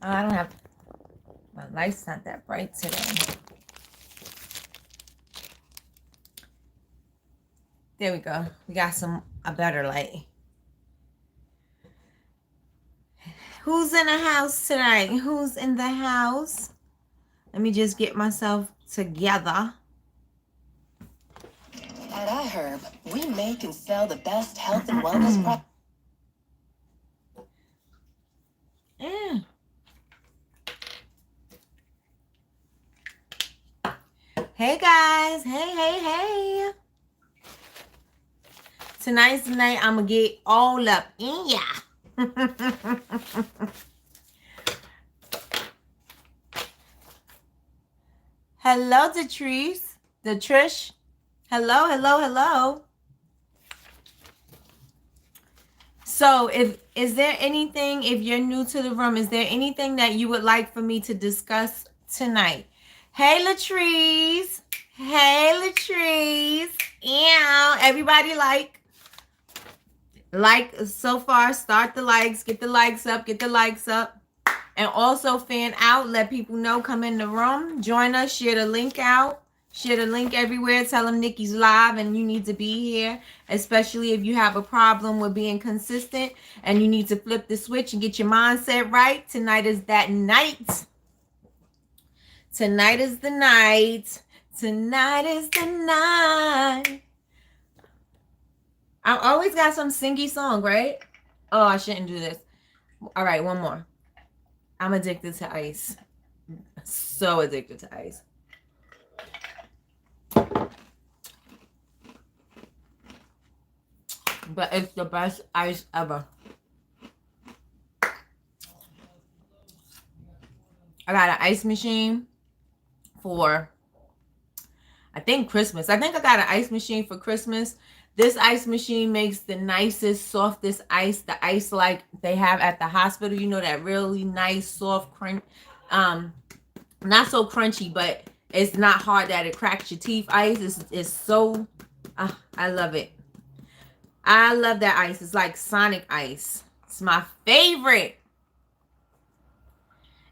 I don't have, my light's not that bright today. There we go. We got a better light. Who's in the house tonight? Who's in the house? Let me just get myself together. At iHerb, we make and sell the best health and wellness products. Hey guys, hey. Tonight's the night I'm gonna get all up in ya. Hello, Trish. Hello. So is there anything, if you're new to the room, is there anything that you would like for me to discuss tonight? Hey, Latrice. Ew. Everybody like so far. Start the likes. Get the likes up. And also fan out. Let people know. Come in the room. Join us. Share the link out. Share the link everywhere. Tell them Nikki's live and you need to be here. Especially if you have a problem with being consistent and you need to flip the switch and get your mindset right. Tonight is that night. Tonight is the night. I always got some singy song, right? Oh, I shouldn't do this. All right, one more. I'm addicted to ice. So addicted to ice. But it's the best ice ever. I got an ice machine for, I think, Christmas. I think I got an ice machine for Christmas. This ice machine makes the nicest, softest ice. The ice like they have at the hospital. You know, that really nice, soft, crunch. Not so crunchy, but it's not hard that it cracks your teeth ice. It's so, I love it. I love that ice. It's like Sonic ice. It's my favorite.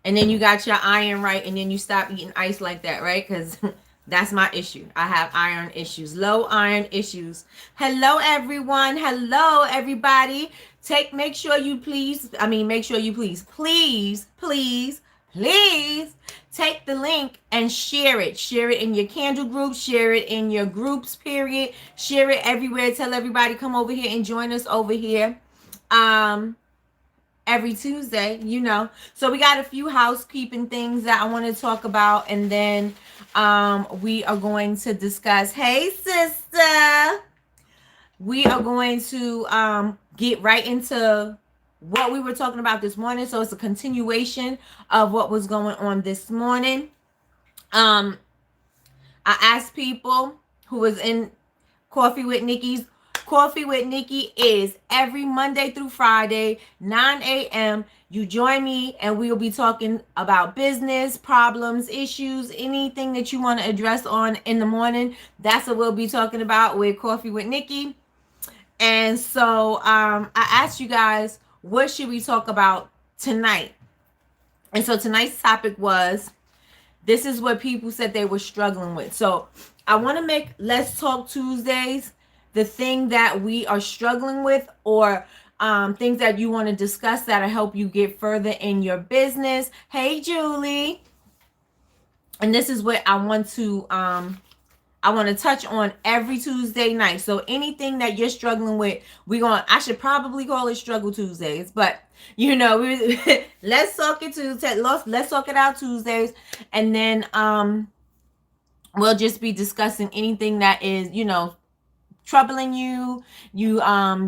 And then you got your iron right, and then you stop eating ice like that, right? Because that's my issue. I have iron issues, low iron issues. Hello, everyone. Hello, everybody. Make sure you please take the link and share it. Share it in your candle group. Share it in your groups, period. Share it everywhere. Tell everybody, come over here and join us over here. Every Tuesday, you know. So we got a few housekeeping things that I want to talk about, and then we are going to discuss. Hey, sister. We are going to get right into what we were talking about this morning. So it's a continuation of what was going on this morning. I asked people who was in Coffee with Nikki's. Coffee with Nikki is every Monday through Friday, 9 a.m. You join me and we will be talking about business, problems, issues, anything that you want to address on in the morning. That's what we'll be talking about with Coffee with Nikki. And so I asked you guys, what should we talk about tonight? And so tonight's topic was, this is what people said they were struggling with. So I want to make Let's Talk Tuesdays the thing that we are struggling with, or things that you want to discuss that'll help you get further in your business. Hey, Julie. And this is what I want to touch on every Tuesday night. So anything that you're struggling with, I should probably call it Struggle Tuesdays, but you know, let's talk it Tuesday. Let's talk it out Tuesdays, and then we'll just be discussing anything that is, you know, troubling you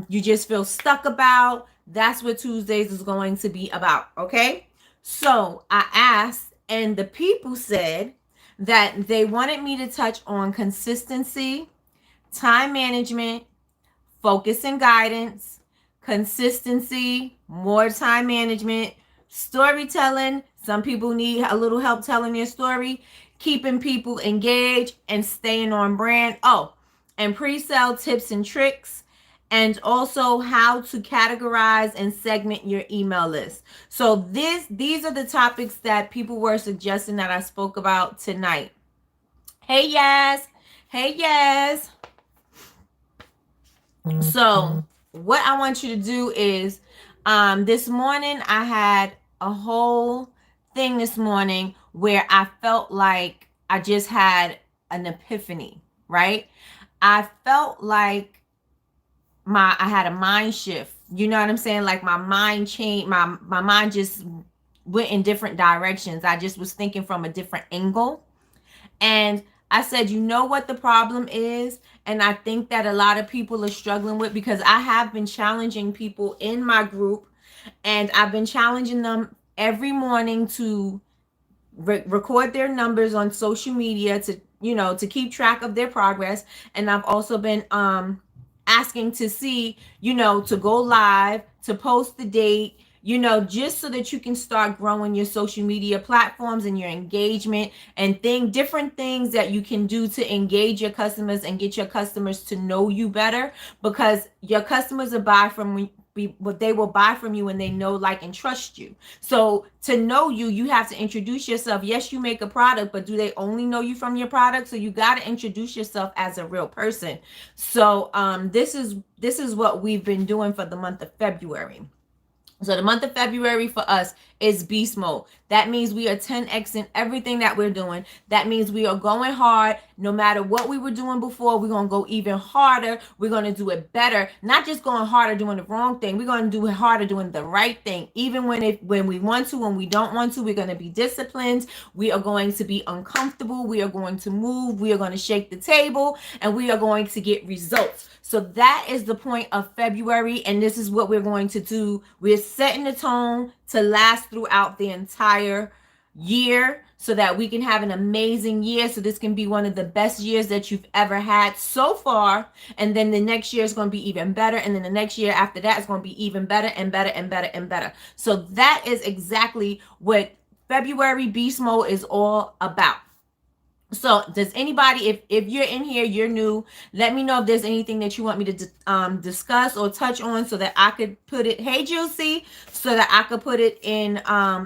just feel stuck about. That's what Tuesdays is going to be about. Okay, so I asked, and the people said that they wanted me to touch on consistency, time management, focus and guidance, consistency, more time management, storytelling. Some people need a little help telling their story, keeping people engaged, and staying on brand. Oh, and pre-sale tips and tricks, and also how to categorize and segment your email list. So these are the topics that people were suggesting that I spoke about tonight. Hey, yes. Hey, yes. So what I want you to do is, this morning I had a whole thing this morning where I felt like I just had an epiphany, right? I felt like I had a mind shift. You know what I'm saying? Like my mind changed, my mind just went in different directions. I just was thinking from a different angle. And I said, you know what the problem is? And I think that a lot of people are struggling with, because I have been challenging people in my group, and I've been challenging them every morning to record their numbers on social media, to to keep track of their progress. And I've also been asking to see, to go live, to post the date, just so that you can start growing your social media platforms and your engagement, and different things that you can do to engage your customers and get your customers to know you better, because your customers will buy from what they will buy from you when they know, like, and trust you. So to know you, you have to introduce yourself. Yes, you make a product, but do they only know you from your product? So you got to introduce yourself as a real person. So this is what we've been doing for the month of February. So the month of February for us is beast mode. That means we are 10x in everything that we're doing. That means we are going hard. No matter what we were doing before, we're going to go even harder. We're going to do it better. Not just going harder doing the wrong thing. We're going to do it harder doing the right thing. Even when we want to, when we don't want to, we're going to be disciplined. We are going to be uncomfortable. We are going to move. We are going to shake the table, and we are going to get results. So that is the point of February, and this is what we're going to do. We're setting the tone to last throughout the entire year, so that we can have an amazing year. So this can be one of the best years that you've ever had so far. And then the next year is going to be even better. And then the next year after that is going to be even better and better and better and better. So that is exactly what February Beast Mode is all about. So does anybody, if you're in here, you're new, let me know if there's anything that you want me to discuss or touch on, so that I could put it, hey Juicy, so that I could put it in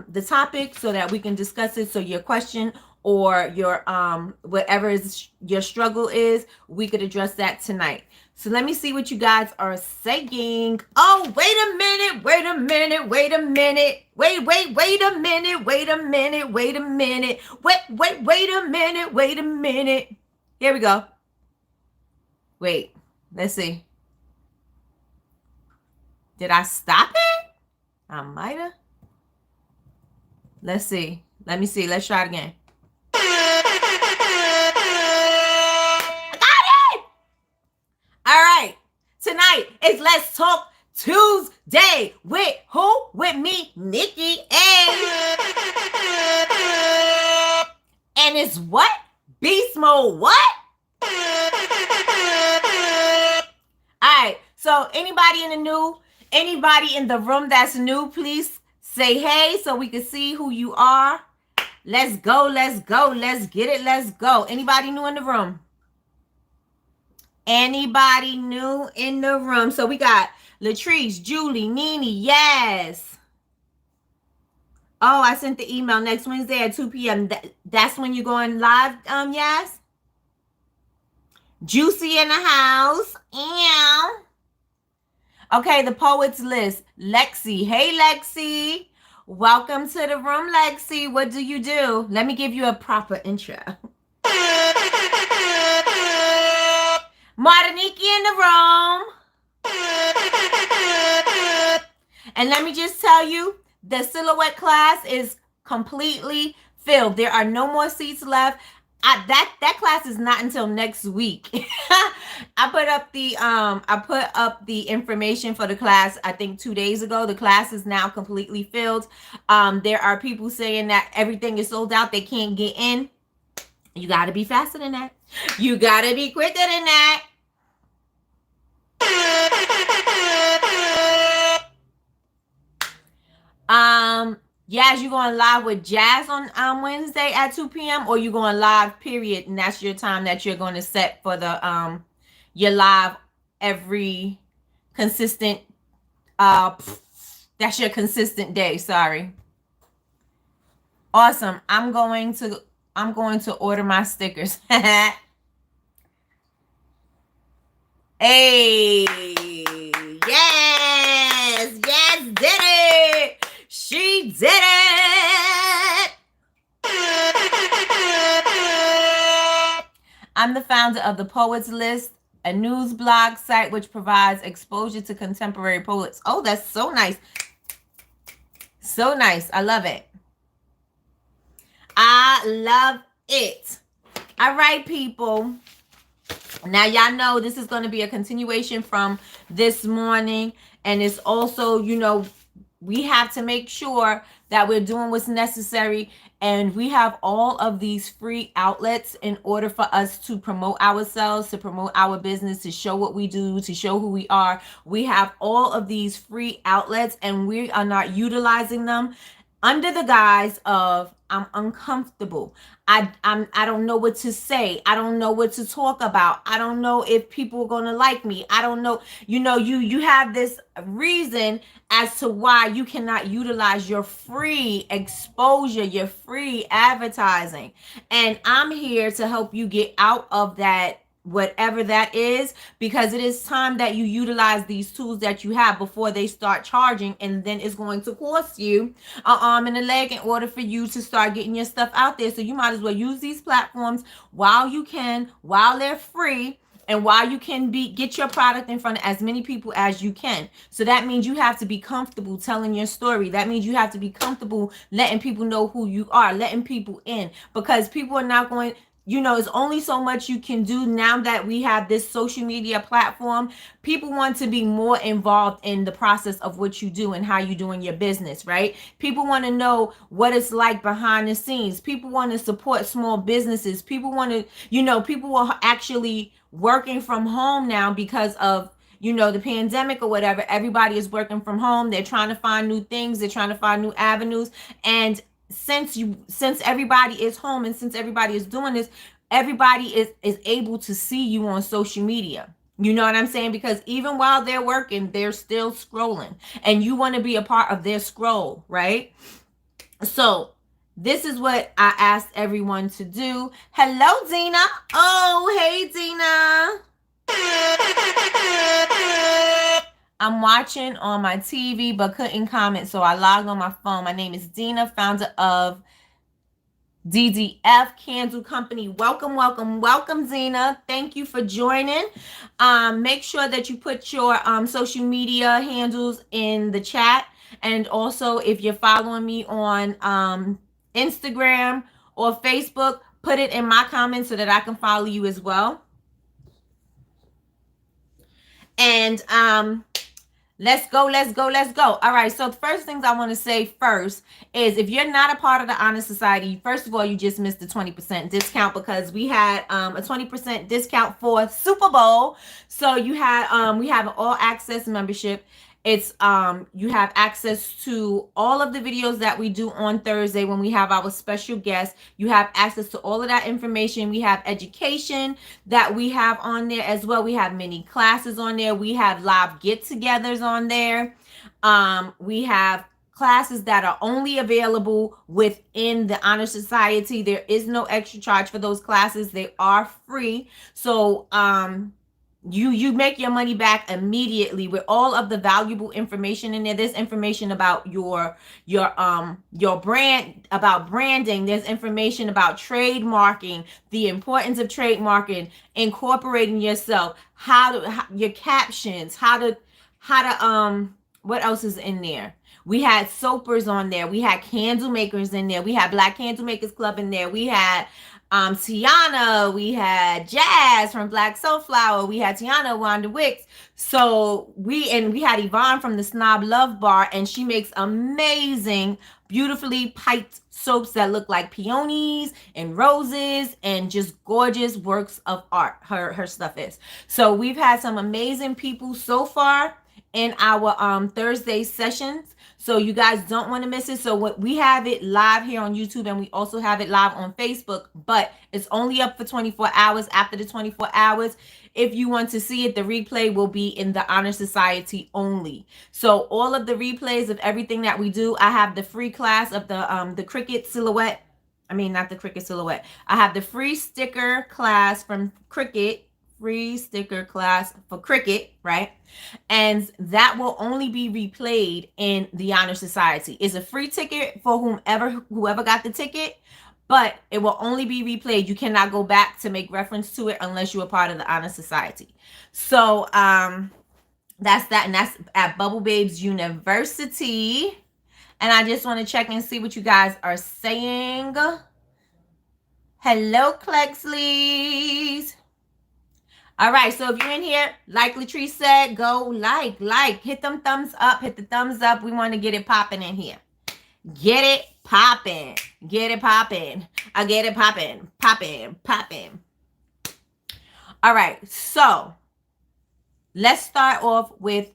the topic, so that we can discuss it. So your question or your whatever is your struggle is, we could address that tonight. So let me see what you guys are saying. Oh, wait a minute, wait a minute, wait a minute. Wait a minute, wait a minute, wait a minute. Wait a minute, wait a minute. Here we go. Wait, let's see. Did I stop it? I might have. Let's see. Let me see. Let's try it again. All right, tonight is Let's Talk Tuesday with who? With me, Nikki A. And it's what? Beast Mode what? All right, so anybody in the room that's new, please say hey so we can see who you are. Let's go, let's go, let's get it, let's go. Anybody new in the room? Anybody new in the room? So we got Latrice, Julie, Nene, yes. Oh, I sent the email next Wednesday at 2 p.m. That's when you're going live, yes? Juicy in the house. Yeah. Okay, the poets list. Lexi. Hey, Lexi. Welcome to the room, Lexi. What do you do? Let me give you a proper intro. Martiniki in the room. And let me just tell you, the silhouette class is completely filled. There are no more seats left. That class is not until next week. I put up the information for the class, I think 2 days ago. The class is now completely filled. There are people saying that everything is sold out. They can't get in. You got to be faster than that. You got to be quicker than that. Yaz, you going live with Jazz on Wednesday at 2 p.m. or you going live period, and that's your time that you're going to set for the your live every consistent that's your consistent day. Sorry. Awesome. I'm going to order my stickers. Hey, yes, yes, did it. She did it. I'm the founder of the Poets List, a news blog site which provides exposure to contemporary poets. Oh, that's so nice. So nice. I love it. I love it. All right, people. Now, y'all know this is going to be a continuation from this morning. And it's also, we have to make sure that we're doing what's necessary. And we have all of these free outlets in order for us to promote ourselves, to promote our business, to show what we do, to show who we are. We have all of these free outlets and we are not utilizing them under the guise of I'm uncomfortable. I don't know what to say. I don't know what to talk about. I don't know if people are going to like me. I don't know. You have this reason as to why you cannot utilize your free exposure, your free advertising. And I'm here to help you get out of that, whatever that is, because it is time that you utilize these tools that you have before they start charging, and then it's going to cost you an arm and a leg in order for you to start getting your stuff out there. So you might as well use these platforms while you can, while they're free, and while you can get your product in front of as many people as you can. So that means you have to be comfortable telling your story. That means you have to be comfortable letting people know who you are, letting people in, because people are not going, it's only so much you can do now that we have this social media platform. People want to be more involved in the process of what you do and how you doing your business, right? People want to know what it's like behind the scenes. People want to support small businesses. People want to, people are actually working from home now because of the pandemic or whatever. Everybody is working from home. They're trying to find new things. They're trying to find new avenues. And since everybody is home and since everybody is doing this, everybody is able to see you on social media. You know what I'm saying? Because even while they're working, they're still scrolling, and you want to be a part of their scroll, right? So this is what I asked everyone to do. Hello, Dina. Oh, hey, Dina. I'm watching on my TV but couldn't comment, so I logged on my phone. My name is Dina, founder of DDF Candle Company. Welcome, welcome, welcome, Dina. Thank you for joining. Make sure that you put your social media handles in the chat. And also, if you're following me on Instagram or Facebook, put it in my comments so that I can follow you as well. And let's go, let's go, let's go. All right, so the first things I want to say first is if you're not a part of the Honor Society, first of all, you just missed the 20% discount because we had a 20% discount for Super Bowl. So we have an all access membership. It's you have access to all of the videos that we do on Thursday when we have our special guests. You have access to all of that information. We have education that we have on there as well. We have many classes on there. We have live get-togethers on there. We have classes that are only available within the Honor Society. There is no extra charge for those classes. They are free. So you make your money back immediately with all of the valuable information in there. There's information about your brand, about branding. There's information about trademarking, the importance of trademarking, incorporating yourself, your captions, how to what else is in there? We had soapers on there. We had candle makers in there. We had Black Candle Makers Club in there. We had Tiana, we had Jazz from Black Sunflower, we had Tiana Wanda Wicks. So we had Yvonne from the Snob Love Bar, and she makes amazing, beautifully piped soaps that look like peonies and roses and just gorgeous works of art. Her stuff is. So we've had some amazing people so far in our Thursday sessions. So you guys don't want to miss it. So what we have it live here on YouTube, and we also have it live on Facebook, but it's only up for 24 hours. After the 24 hours, if you want to see it, the replay will be in the Honor Society only. So all of the replays of everything that we do, I have the free class of the Cricut silhouette. I mean, not the Cricut silhouette. I have the free sticker class from Cricut, free sticker class for Cricut, right? And that will only be replayed in the Honor Society. It's a free ticket for whoever got the ticket, but it will only be replayed. You cannot go back to make reference to it unless you're a part of the Honor Society. So that's that, and that's at Bubble Babes University. And I just want to check and see what you guys are saying. Hello, Cleggsleys. All right, so if you're in here, like Latrice said, go hit them thumbs up, hit the thumbs up. We want to get it popping in here. Get it popping. Get it popping. I get it popping. Popping. All right, so let's start off with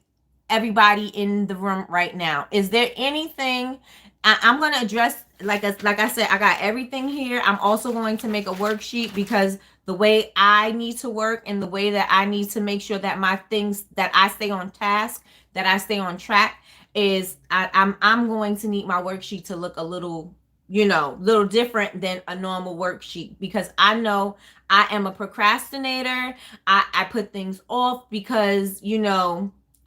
everybody in the room right now. Is there anything I'm going to address? Like I said, I got everything here. I'm also going to make a worksheet because the way I need to work and the way that I need to make sure that my things, that I stay on task, that I stay on track, is I'm going to need my worksheet to look a little, little different than a normal worksheet, because I know I am a procrastinator. I put things off because,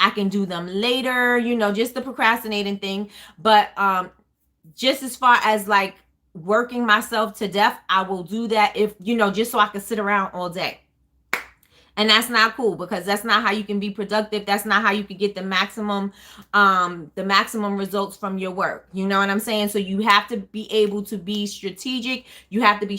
I can do them later, just the procrastinating thing. But just as far as like working myself to death, I will do that if, just so I can sit around all day. And that's not cool, because that's not how you can be productive. That's not how you can get the maximum results from your work. You know what I'm saying? So you have to be able to be strategic. You have to be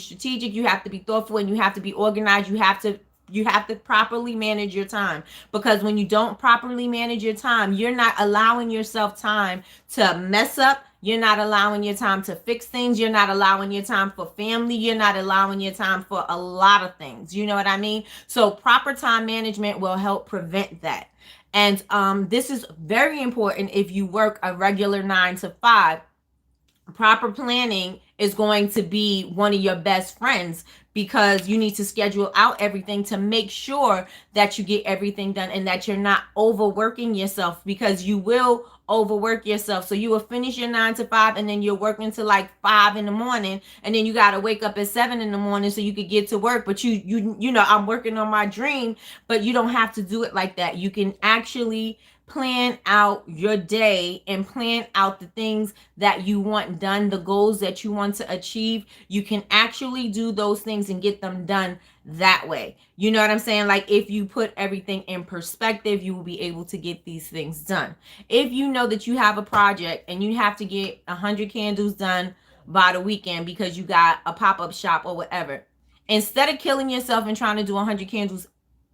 thoughtful, and you have to be organized. You have to properly manage your time, because when you don't properly manage your time, you're not allowing yourself time to mess up. You're not allowing your time to fix things. You're not allowing your time for family. You're not allowing your time for a lot of things. You know what I mean? So proper time management will help prevent that. And this is very important if you work a regular 9 to 5. Proper planning is going to be one of your best friends, because you need to schedule out everything to make sure that you get everything done and that you're not overworking yourself, because you will overwork yourself. So you will finish your 9 to 5, and then you're working till like 5 in the morning, and then you got to wake up at 7 in the morning so you could get to work. But I'm working on my dream, but you don't have to do it like that. You can actually plan out your day and plan out the things that you want done, the goals that you want to achieve. You can actually do those things and get them done that way. You know what I'm saying? Like, if you put everything in perspective, you will be able to get these things done. If you know that you have a project and you have to get 100 candles done by the weekend because you got a pop-up shop or whatever, instead of killing yourself and trying to do 100 candles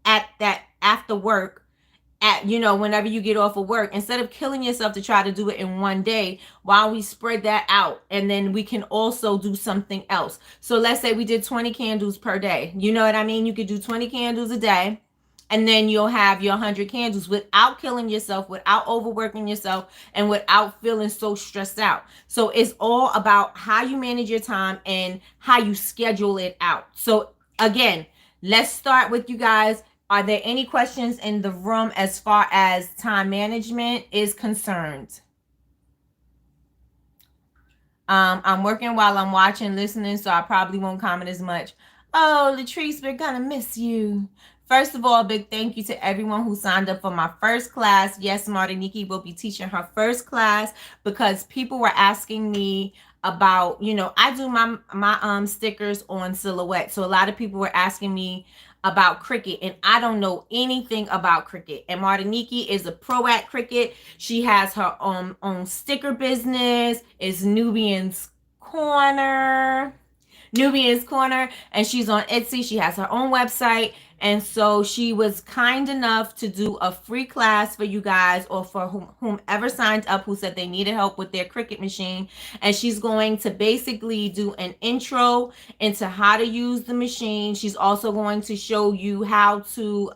at that after work, whenever you get off of work, instead of killing yourself to try to do it in one day, why don't we spread that out, and then we can also do something else. So let's say we did 20 candles per day. You know what I mean? You could do 20 candles a day, and then you'll have your 100 candles without killing yourself, without overworking yourself, and without feeling so stressed out. So it's all about how you manage your time and how you schedule it out. So again, let's start with you guys. Are there any questions in the room as far as time management is concerned? I'm working while I'm watching, listening, so I probably won't comment as much. Oh, Latrice, we're gonna miss you. First of all, big thank you to everyone who signed up for my first class. Yes, Martiniki will be teaching her first class, because people were asking me about, I do my stickers on silhouette. So a lot of people were asking me about Cricut, and I don't know anything about Cricut. And Martiniki is a pro at Cricut. She has her own sticker business. It's Nubian's Corner, and she's on Etsy. She has her own website. And so she was kind enough to do a free class for you guys, or for whomever signed up who said they needed help with their Cricut machine. And she's going to basically do an intro into how to use the machine. She's also going to show you how to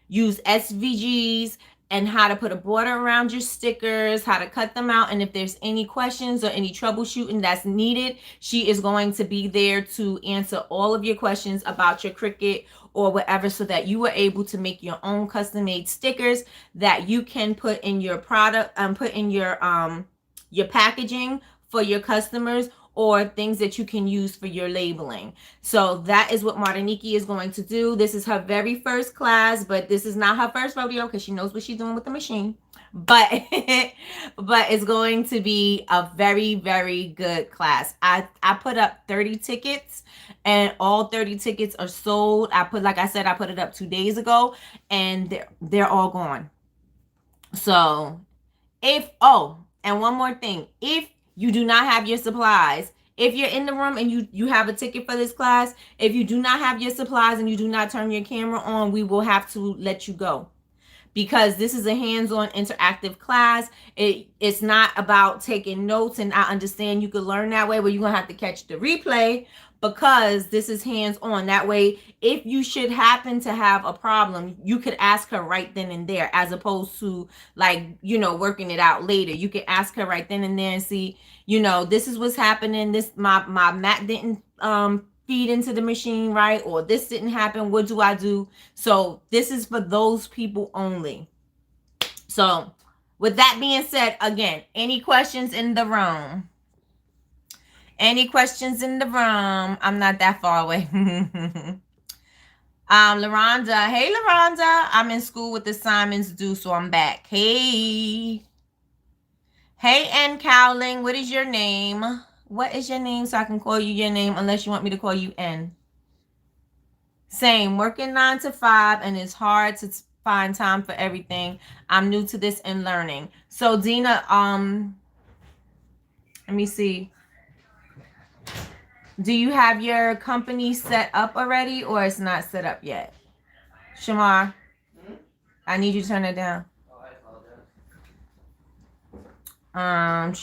use SVGs and how to put a border around your stickers, how to cut them out. And if there's any questions or any troubleshooting that's needed, she is going to be there to answer all of your questions about your Cricut or whatever, so that you are able to make your own custom made stickers that you can put in your product, put in your packaging for your customers, or things that you can use for your labeling. So that is what Martiniki is going to do. This is her very first class, but this is not her first rodeo because she knows what she's doing with the machine. But but it's going to be a very, very good class. I put up 30 tickets, and all 30 tickets are sold. Like I said, I put it up 2 days ago, and they're all gone. So and one more thing, if you do not have your supplies, if you're in the room and you have a ticket for this class, if you do not have your supplies and you do not turn your camera on, we will have to let you go, because this is a hands-on interactive class. It's not about taking notes, and I understand you could learn that way, but you're gonna have to catch the replay, because this is hands-on. That way, if you should happen to have a problem, you could ask her right then and there, as opposed to working it out later. You could ask her right then and there and see, this is what's happening. This my mat didn't feed into the machine right, or this didn't happen. What do I do? So this is for those people only. So with that being said, again, any questions in the room? Any questions in the room? I'm not that far away. LaRonda. Hey, LaRonda. I'm in school with the Simons due, so I'm back. Hey. Hey, N. Cowling. What is your name? What is your name so I can call you your name, unless you want me to call you N? Same. Working 9 to 5, and it's hard to find time for everything. I'm new to this and learning. So, Dina, let me see. Do you have your company set up already, or it's not set up yet? Shamar, I need you to turn it down. I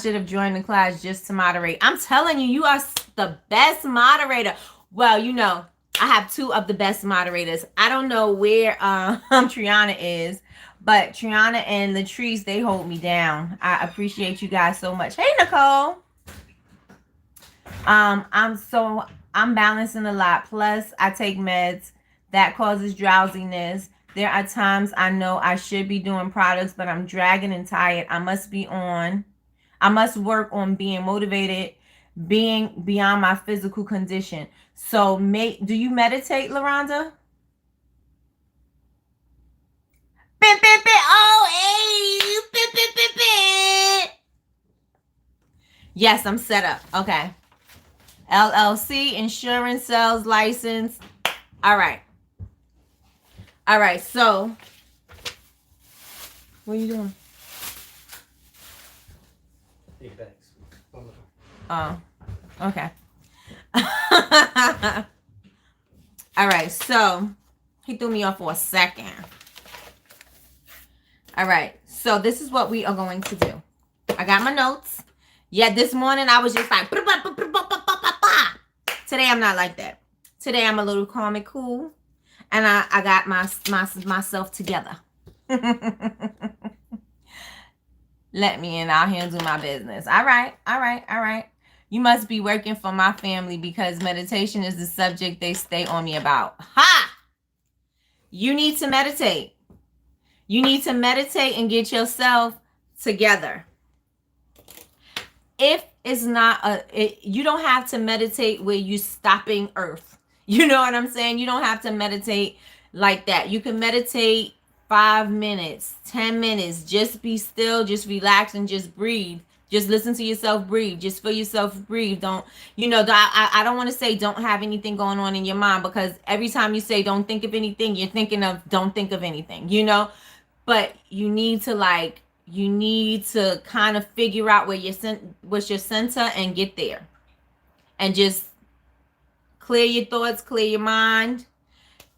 should have joined the class just to moderate. I'm telling you, you are the best moderator. Well, I have 2 of the best moderators. I don't know where Triana is, but Triana and Latrice, they hold me down. I appreciate you guys so much. Hey, Nicole. I'm balancing a lot. Plus, I take meds that causes drowsiness. There are times I know I should be doing products, but I'm dragging and tired. I must work on being motivated, being beyond my physical condition. So, do you meditate, LaRonda? Oh, hey! Yes, I'm set up. Okay. LLC, insurance, sales license. All right. So, what are you doing? Oh, okay. All right. So, he threw me off for a second. All right. So, this is what we are going to do. I got my notes. Yeah, this morning I was just like, today I'm not like that. Today I'm a little calm and cool, and I got myself together. Let me in. I'll handle my business. All right. You must be working for my family, because meditation is the subject they stay on me about. Ha! You need to meditate. You need to meditate and get yourself together. If it's not you don't have to meditate where you stopping earth. You know what I'm saying? You don't have to meditate like that. You can meditate 5 minutes, 10 minutes. Just be still, just relax, and just breathe. Just listen to yourself breathe. Just feel yourself breathe. Don't, I don't want to say don't have anything going on in your mind, because every time you say don't think of anything, you're thinking of don't think of anything, But you need to kind of figure out what's your center, and get there. And just clear your thoughts, clear your mind.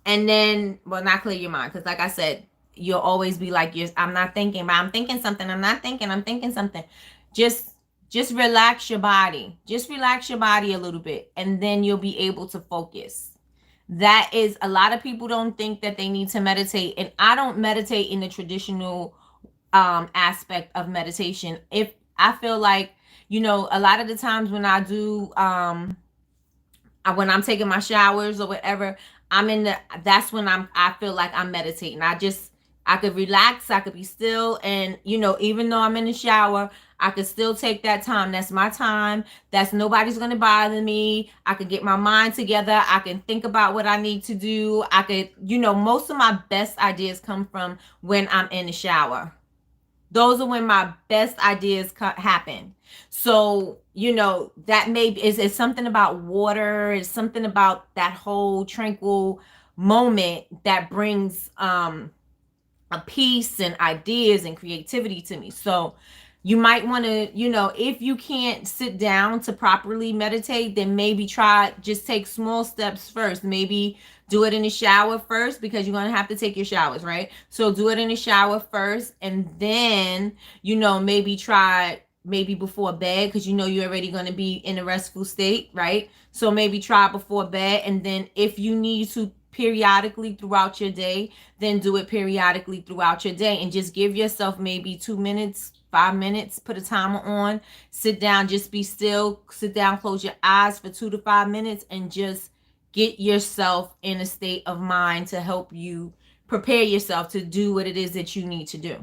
And then, well, not clear your mind, because like I said, you'll always be like, I'm not thinking, but I'm thinking something. I'm not thinking, I'm thinking something. Just relax your body. Just relax your body a little bit, and then you'll be able to focus. That is, a lot of people don't think that they need to meditate, and I don't meditate in the traditional aspect of meditation. If I feel like, a lot of the times when I do when I'm taking my showers or whatever, I'm in the that's when I feel like I'm meditating. I could relax, I could be still, and even though I'm in the shower, I could still take that time. That's my time. That's nobody's gonna bother me. I could get my mind together. I can think about what I need to do. I could, most of my best ideas come from when I'm in the shower. Those are when my best ideas happen. So that maybe is something about water, is something about that whole tranquil moment that brings a peace and ideas and creativity to me. So you might want to, if you can't sit down to properly meditate, then maybe just take small steps first. Maybe do it in the shower first, because you're going to have to take your showers, right? So do it in the shower first, and then, maybe maybe before bed, because you're already going to be in a restful state, right? So maybe try before bed, and then if you need to periodically throughout your day, then do it periodically throughout your day, and just give yourself maybe 2 minutes, 5 minutes, put a timer on, sit down, just be still, sit down, close your eyes for 2 to 5 minutes, and just get yourself in a state of mind to help you prepare yourself to do what it is that you need to do.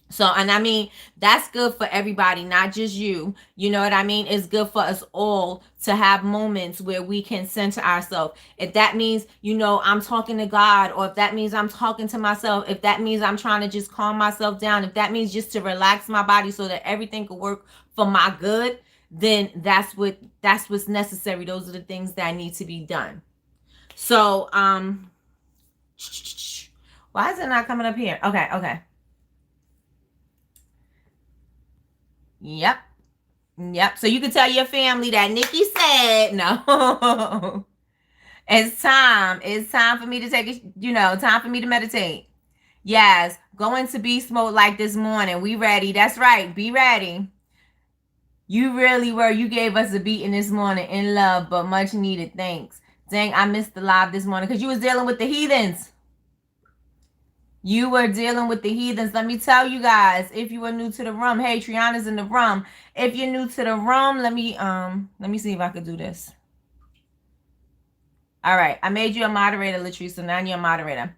So, and I mean, that's good for everybody, not just you. You know what I mean? It's good for us all to have moments where we can center ourselves. If that means, I'm talking to God, or if that means I'm talking to myself, if that means I'm trying to just calm myself down, if that means just to relax my body so that everything could work for my good, then that's what's necessary. Those are the things that need to be done. So, why is it not coming up here? Okay. Yep. Yep. So you can tell your family that Nikki said no. It's time. It's time for me to take it, time for me to meditate. Yes. Go into beast mode like this morning. We ready. That's right. Be ready. You really were. You gave us a beating this morning in love, but much needed. Thanks. Dang, I missed the live this morning because you was dealing with the heathens. You were dealing with the heathens. Let me tell you guys, if you are new to the room, hey, Triana's in the room. If you're new to the room, let me see if I could do this. All right, I made you a moderator, Latrice, so now you're a moderator.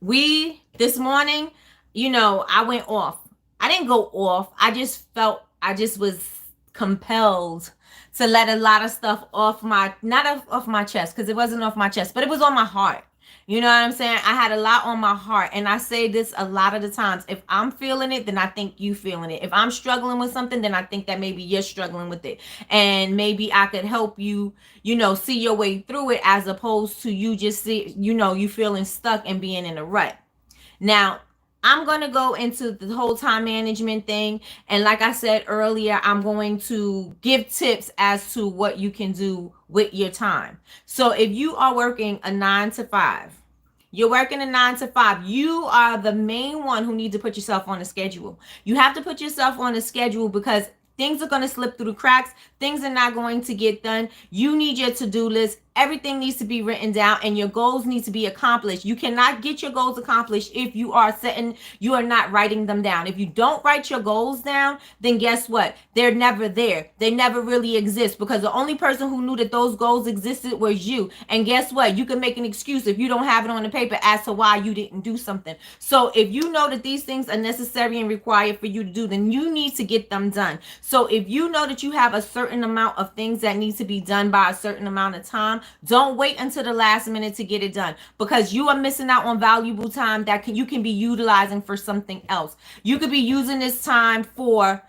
We this morning, I went off. I didn't go off. I just was compelled to let a lot of stuff not off my chest, because it wasn't off my chest, but it was on my heart. You know what I'm saying? I had a lot on my heart, and I say this a lot of the times. If I'm feeling it, then I think you feeling it. If I'm struggling with something, then I think that maybe you're struggling with it, and maybe I could help you, see your way through it, as opposed to you just you feeling stuck and being in a rut. Now, I'm going to go into the whole time management thing. And like I said earlier, I'm going to give tips as to what you can do with your time. So if you are working a 9 to 5, you're working a 9 to 5, you are the main one who needs to put yourself on a schedule. You have to put yourself on a schedule, because things are going to slip through the cracks. Things are not going to get done. You need your to-do list. Everything needs to be written down, and your goals need to be accomplished. You cannot get your goals accomplished if you are not writing them down. If you don't write your goals down, then guess what? They're never there. They never really exist, because the only person who knew that those goals existed was you. And guess what? You can make an excuse if you don't have it on the paper as to why you didn't do something. So if you know that these things are necessary and required for you to do, then you need to get them done. So if you know that you have a certain amount of things that need to be done by a certain amount of time, don't wait until the last minute to get it done, because you are missing out on valuable time that you can be utilizing for something else. You could be using this time for,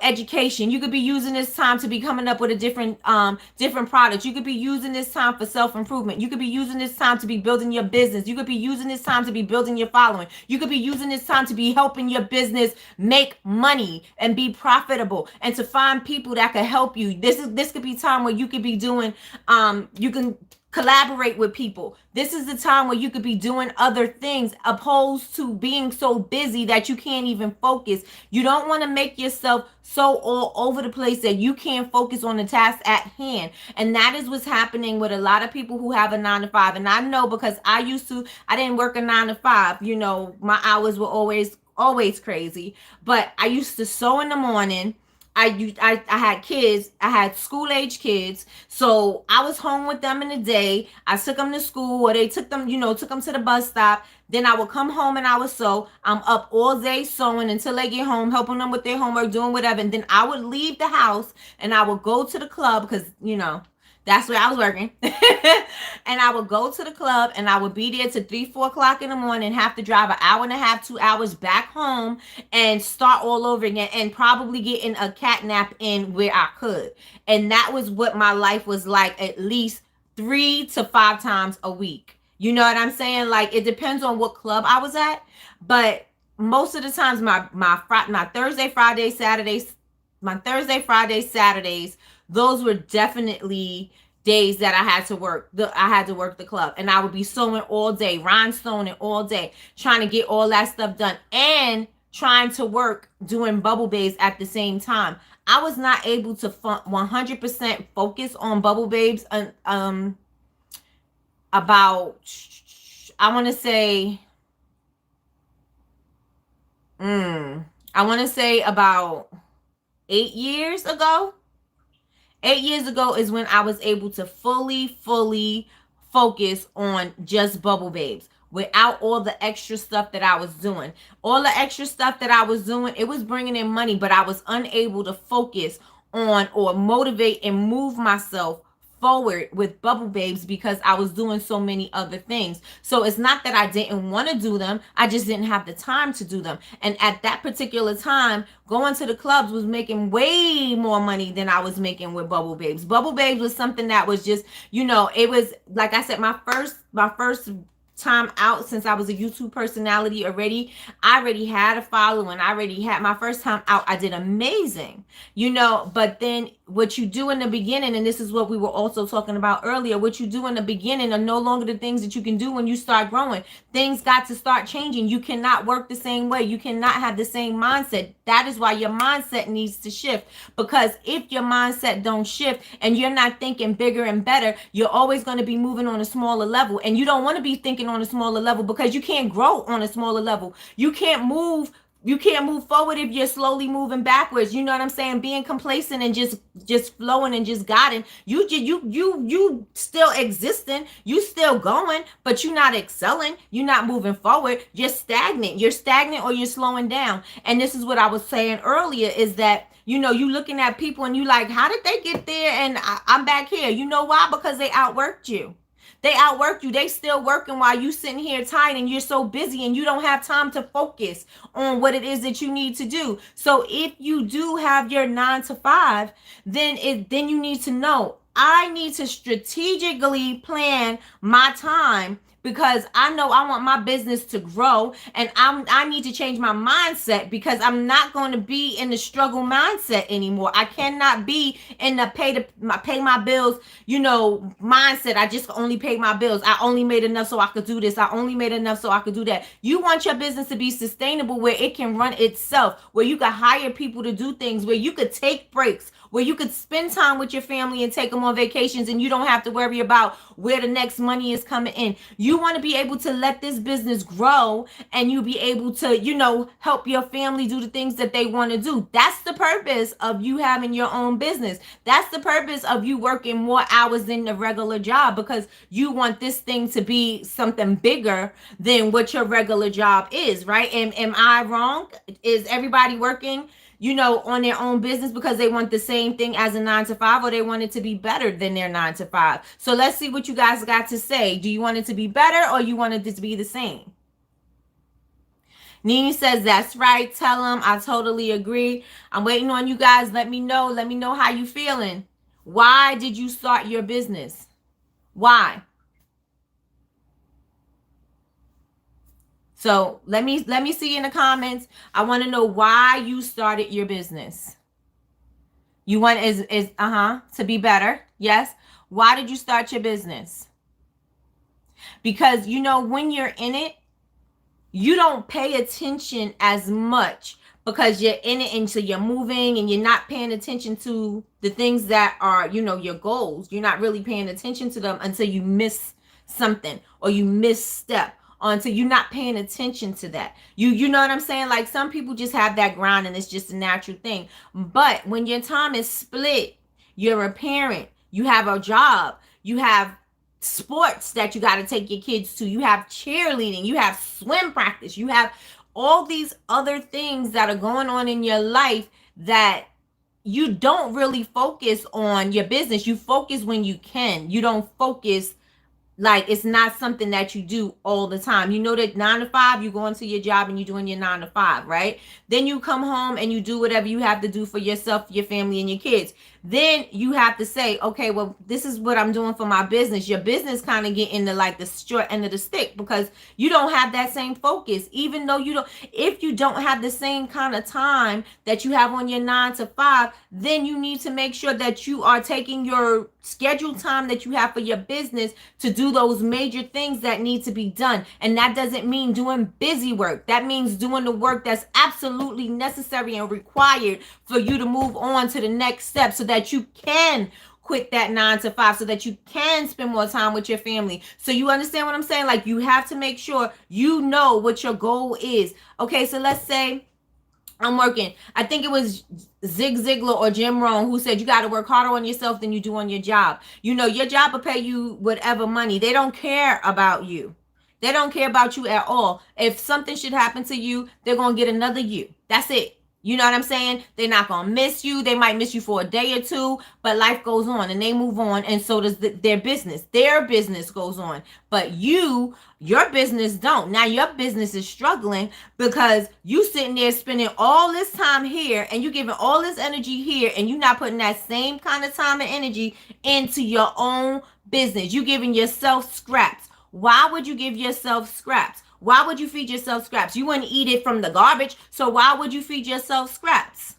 education. You could be using this time to be coming up with a different products. You could be using this time for self-improvement. You could be using this time to be building your business. You could be using this time to be building your following. You could be using this time to be helping your business make money and be profitable, and to find people that can help you. This could be time where you could be doing, you can Collaborate with people. This is the time where you could be doing other things opposed to being so busy that you can't even focus. You don't want to make yourself so all over the place that you can't focus on the task at hand. And that is what's happening with a lot of people who have a 9 to 5. And I know because I didn't work a 9 to 5. My hours were always crazy. But I used to sew in the morning. I had kids. I had school age kids, so I was home with them in the day. I took them to school, or they took them to the bus stop. Then I would come home and I would sew. I'm up all day sewing until they get home, helping them with their homework, doing whatever. And then I would leave the house and I would go to the club because that's where I was working. And I would go to the club and I would be there till 3, 4 o'clock in the morning, have to drive an hour and a half, 2 hours back home and start all over again, and probably getting a cat nap in where I could. And that was what my life was like at least 3 to 5 times a week. You know what I'm saying? Like, it depends on what club I was at. But most of the times my Thursday, Friday, Saturdays, those were definitely days that I had to work. I had to work the club, and I would be sewing all day, rhinestoning all day, trying to get all that stuff done, and trying to work doing bubble babes at the same time. I was not able to 100% focus on bubble babes about, I want to say, about 8 years ago. 8 years ago is when I was able to fully focus on just bubble babes without all the extra stuff that I was doing. All the extra stuff that I was doing, it was bringing in money, but I was unable to focus on or motivate and move myself forward with bubble babes because I was doing so many other things. So it's not that I didn't want to do them, I just didn't have the time to do them. And at that particular time, going to the clubs was making way more money than I was making with bubble babes. Bubble babes was something that was just, it was, like I said, my first time out, since I was a YouTube personality already. I already had a following. I already had my first time out. I did amazing, but then what you do in the beginning, and this is what we were also talking about earlier, what you do in the beginning are no longer the things that you can do when you start growing. Things got to start changing. You cannot work the same way. You cannot have the same mindset. That is why your mindset needs to shift, because if your mindset don't shift and you're not thinking bigger and better, you're always going to be moving on a smaller level, and you don't want to be thinking on a smaller level because you can't grow on a smaller level. You can't move forward if you're slowly moving backwards. You know what I'm saying? Being complacent and just flowing and just guiding. You still existing. You still going, but you're not excelling. You're not moving forward. You're stagnant. You're stagnant or you're slowing down. And this is what I was saying earlier, is that you looking at people and you like, how did they get there? And I'm back here. You know why? Because they outworked you. They outwork you. They still working while you sitting here tired and you're so busy and you don't have time to focus on what it is that you need to do. So if you do have your 9 to 5, then you need to know, I need to strategically plan my time, because I know I want my business to grow, and I need to change my mindset, because I'm not going to be in the struggle mindset anymore. I cannot be in the pay my bills, mindset. I just only pay my bills. I only made enough so I could do this. I only made enough so I could do that. You want your business to be sustainable, where it can run itself, where you can hire people to do things, where you could take breaks, where you could spend time with your family and take them on vacations, and you don't have to worry about where the next money is coming in. You want to be able to let this business grow, and you be able to, help your family do the things that they want to do. That's the purpose of you having your own business. That's the purpose of you working more hours than the regular job, because you want this thing to be something bigger than what your regular job is, right? And am I wrong? Is everybody working on their own business because they want the same thing as a 9 to 5, or they want it to be better than their 9 to 5? So let's see what you guys got to say. Do you want it to be better, or you want it to be the same? Nini says, that's right. Tell them I totally agree. I'm waiting on you guys. Let me know. Let me know how you feeling. Why did you start your business? Why? So let me see in the comments. I want to know why you started your business. You want to be better? Yes. Why did you start your business? Because, when you're in it, you don't pay attention as much because you're in it, and so you're moving and you're not paying attention to the things that are, your goals. You're not really paying attention to them until you miss something or you misstep, or until you're not paying attention to that. You know what I'm saying? Like, some people just have that grind and it's just a natural thing. But when your time is split, you're a parent, you have a job, you have sports that you got to take your kids to, you have cheerleading, you have swim practice, you have all these other things that are going on in your life that you don't really focus on your business. You focus when you can. You don't focus, like, it's not something that you do all the time. You know that 9 to 5, you go into your job and you're doing your 9 to 5, right? Then you come home and you do whatever you have to do for yourself, your family, and your kids. Then you have to say, okay, well, this is what I'm doing for my business. Your business kind of get into like the short end of the stick because you don't have that same focus. Even though if you don't have the same kind of time that you have on your 9 to 5, then you need to make sure that you are taking your scheduled time that you have for your business to do those major things that need to be done. And that doesn't mean doing busy work. That means doing the work that's absolutely necessary and required for you to move on to the next step, so that you can quit that 9 to 5, so that you can spend more time with your family. So you understand what I'm saying? Like, you have to make sure you know what your goal is. Okay, so let's say I'm working. I think it was Zig Ziglar or Jim Rohn who said you got to work harder on yourself than you do on your job. Your job will pay you whatever money. They don't care about you. They don't care about you at all. If something should happen to you, they're going to get another you. That's it. You know what I'm saying? They're not going to miss you. They might miss you for a day or two, but life goes on and they move on. And so does their business. Their business goes on. But your business don't. Now your business is struggling because you sitting there spending all this time here and you giving all this energy here, and you're not putting that same kind of time and energy into your own business. You giving yourself scraps. Why would you give yourself scraps? Why would you feed yourself scraps? You wouldn't eat it from the garbage, so why would you feed yourself scraps?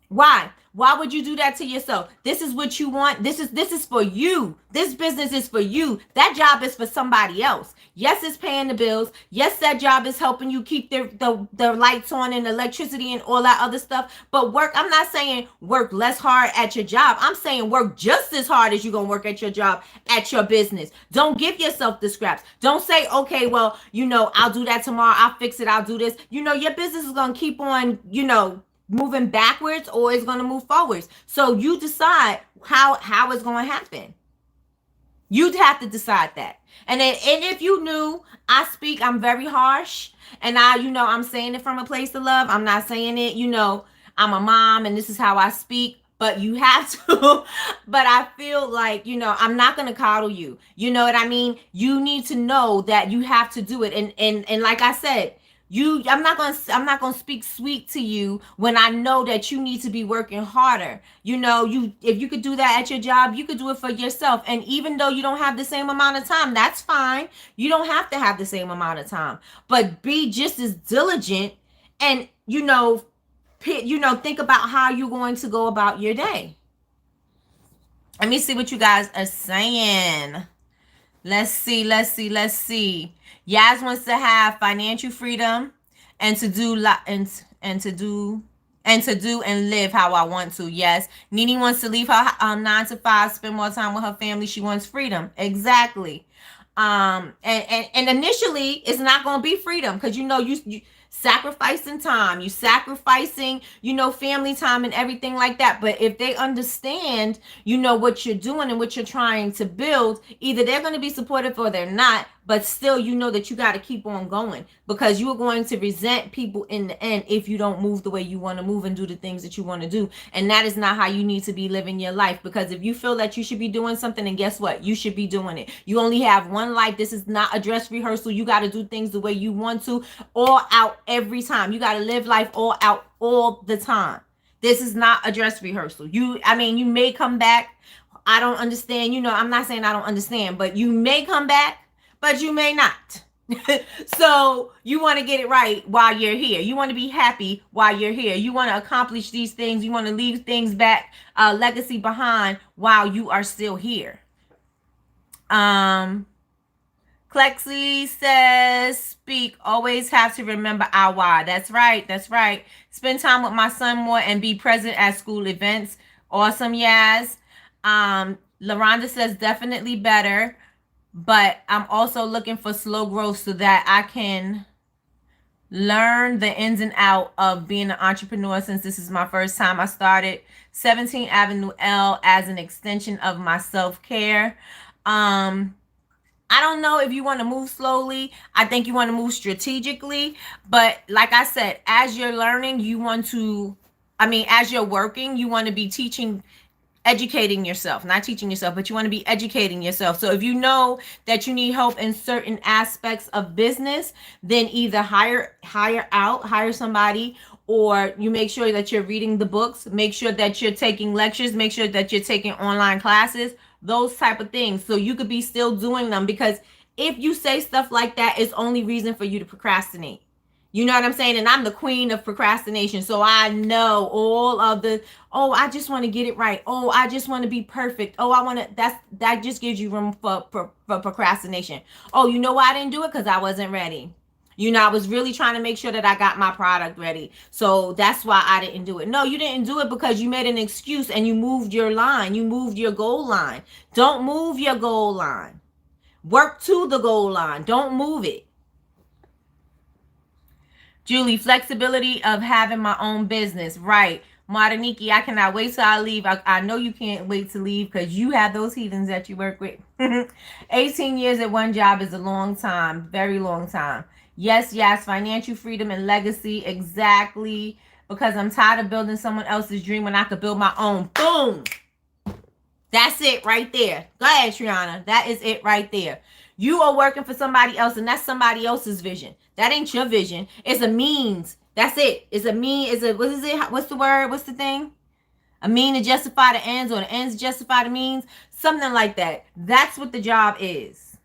Why? Why would you do that to yourself? This is what you want. This is for you. This business is for you. That job is for somebody else. Yes, it's paying the bills. Yes, that job is helping you keep the lights on and electricity and all that other stuff. But work, I'm not saying work less hard at your job. I'm saying work just as hard as you're going to work at your job, at your business. Don't give yourself the scraps. Don't say, okay, well, I'll do that tomorrow. I'll fix it. I'll do this. Your business is going to keep on, moving backwards, or it's going to move forwards. So you decide how it's going to happen. You'd have to decide that. And if you knew I'm very harsh, and I'm saying it from a place of love. I'm not saying it, I'm a mom and this is how I speak, but you have to. But I feel like, I'm not going to coddle you. You know what I mean? You need to know that you have to do it. And like I said, I'm not gonna speak sweet to you when I know that you need to be working harder. If you could do that at your job, you could do it for yourself. And even though you don't have the same amount of time, that's fine. You don't have to have the same amount of time, but be just as diligent. And think about how you're going to go about your day. Let me see what you guys are saying. Let's see. Yaz wants to have financial freedom and to do and live how I want to. Yes. Nene wants to leave her 9 to 5, spend more time with her family. She wants freedom. Exactly. And initially it's not going to be freedom because you sacrificing time, you sacrificing, family time and everything like that. But if they understand, what you're doing and what you're trying to build, either they're going to be supportive or they're not. But still, that you got to keep on going, because you are going to resent people in the end if you don't move the way you want to move and do the things that you want to do. And that is not how you need to be living your life, because if you feel that you should be doing something, and guess what? You should be doing it. You only have one life. This is not a dress rehearsal. You got to do things the way you want to, all out every time. You got to live life all out all the time. This is not a dress rehearsal. You may come back. I don't understand. I'm not saying I don't understand, but you may come back, but you may not. So you want to get it right while you're here. You want to be happy while you're here. You want to accomplish these things. You want to leave things back, legacy behind while you are still here. Um, Clexi says, speak. Always have to remember our why. That's right. That's right. Spend time with my son more and be present at school events. Awesome, Yaz. LaRonda says, definitely better. But I'm also looking for slow growth so that I can learn the ins and out of being an entrepreneur since this is my first time. I started 17th Avenue L as an extension of my self-care. I don't know if you want to move slowly. I think you want to move strategically. But like I said, as you're learning, you want to, I mean, as you're working, you want to be teaching, educating yourself, not teaching yourself, but you want to be educating yourself. So if you know that you need help in certain aspects of business, then either hire somebody, or you make sure that you're reading the books, make sure that you're taking lectures, make sure that you're taking online classes, those type of things. So you could be still doing them, because if you say stuff like that, it's only reason for you to procrastinate. You know what I'm saying? And I'm the queen of procrastination. So I know all of the, oh, I just want to get it right. Oh, I just want to be perfect. Oh, I want to, that just gives you room for procrastination. Oh, you know why I didn't do it? Because I wasn't ready. You know, I was really trying to make sure that I got my product ready. So that's why I didn't do it. No, you didn't do it because you made an excuse and you moved your line. You moved your goal line. Don't move your goal line. Work to the goal line. Don't move it. Julie, flexibility of having my own business. Right. Martiniki, I cannot wait till I leave. I know you can't wait to leave because you have those heathens that you work with. 18 years at one job is a long time. Very long time. Yes, yes. Financial freedom and legacy. Exactly. Because I'm tired of building someone else's dream when I could build my own. Boom. That's it right there. Go ahead, Triana. That is it right there. You are working for somebody else, and that's somebody else's vision. That ain't your vision. It's a means. That's it. It's a mean. It's a, what is it? What's the word? What's the thing? A mean to justify the ends, or the ends to justify the means. Something like that. That's what the job is.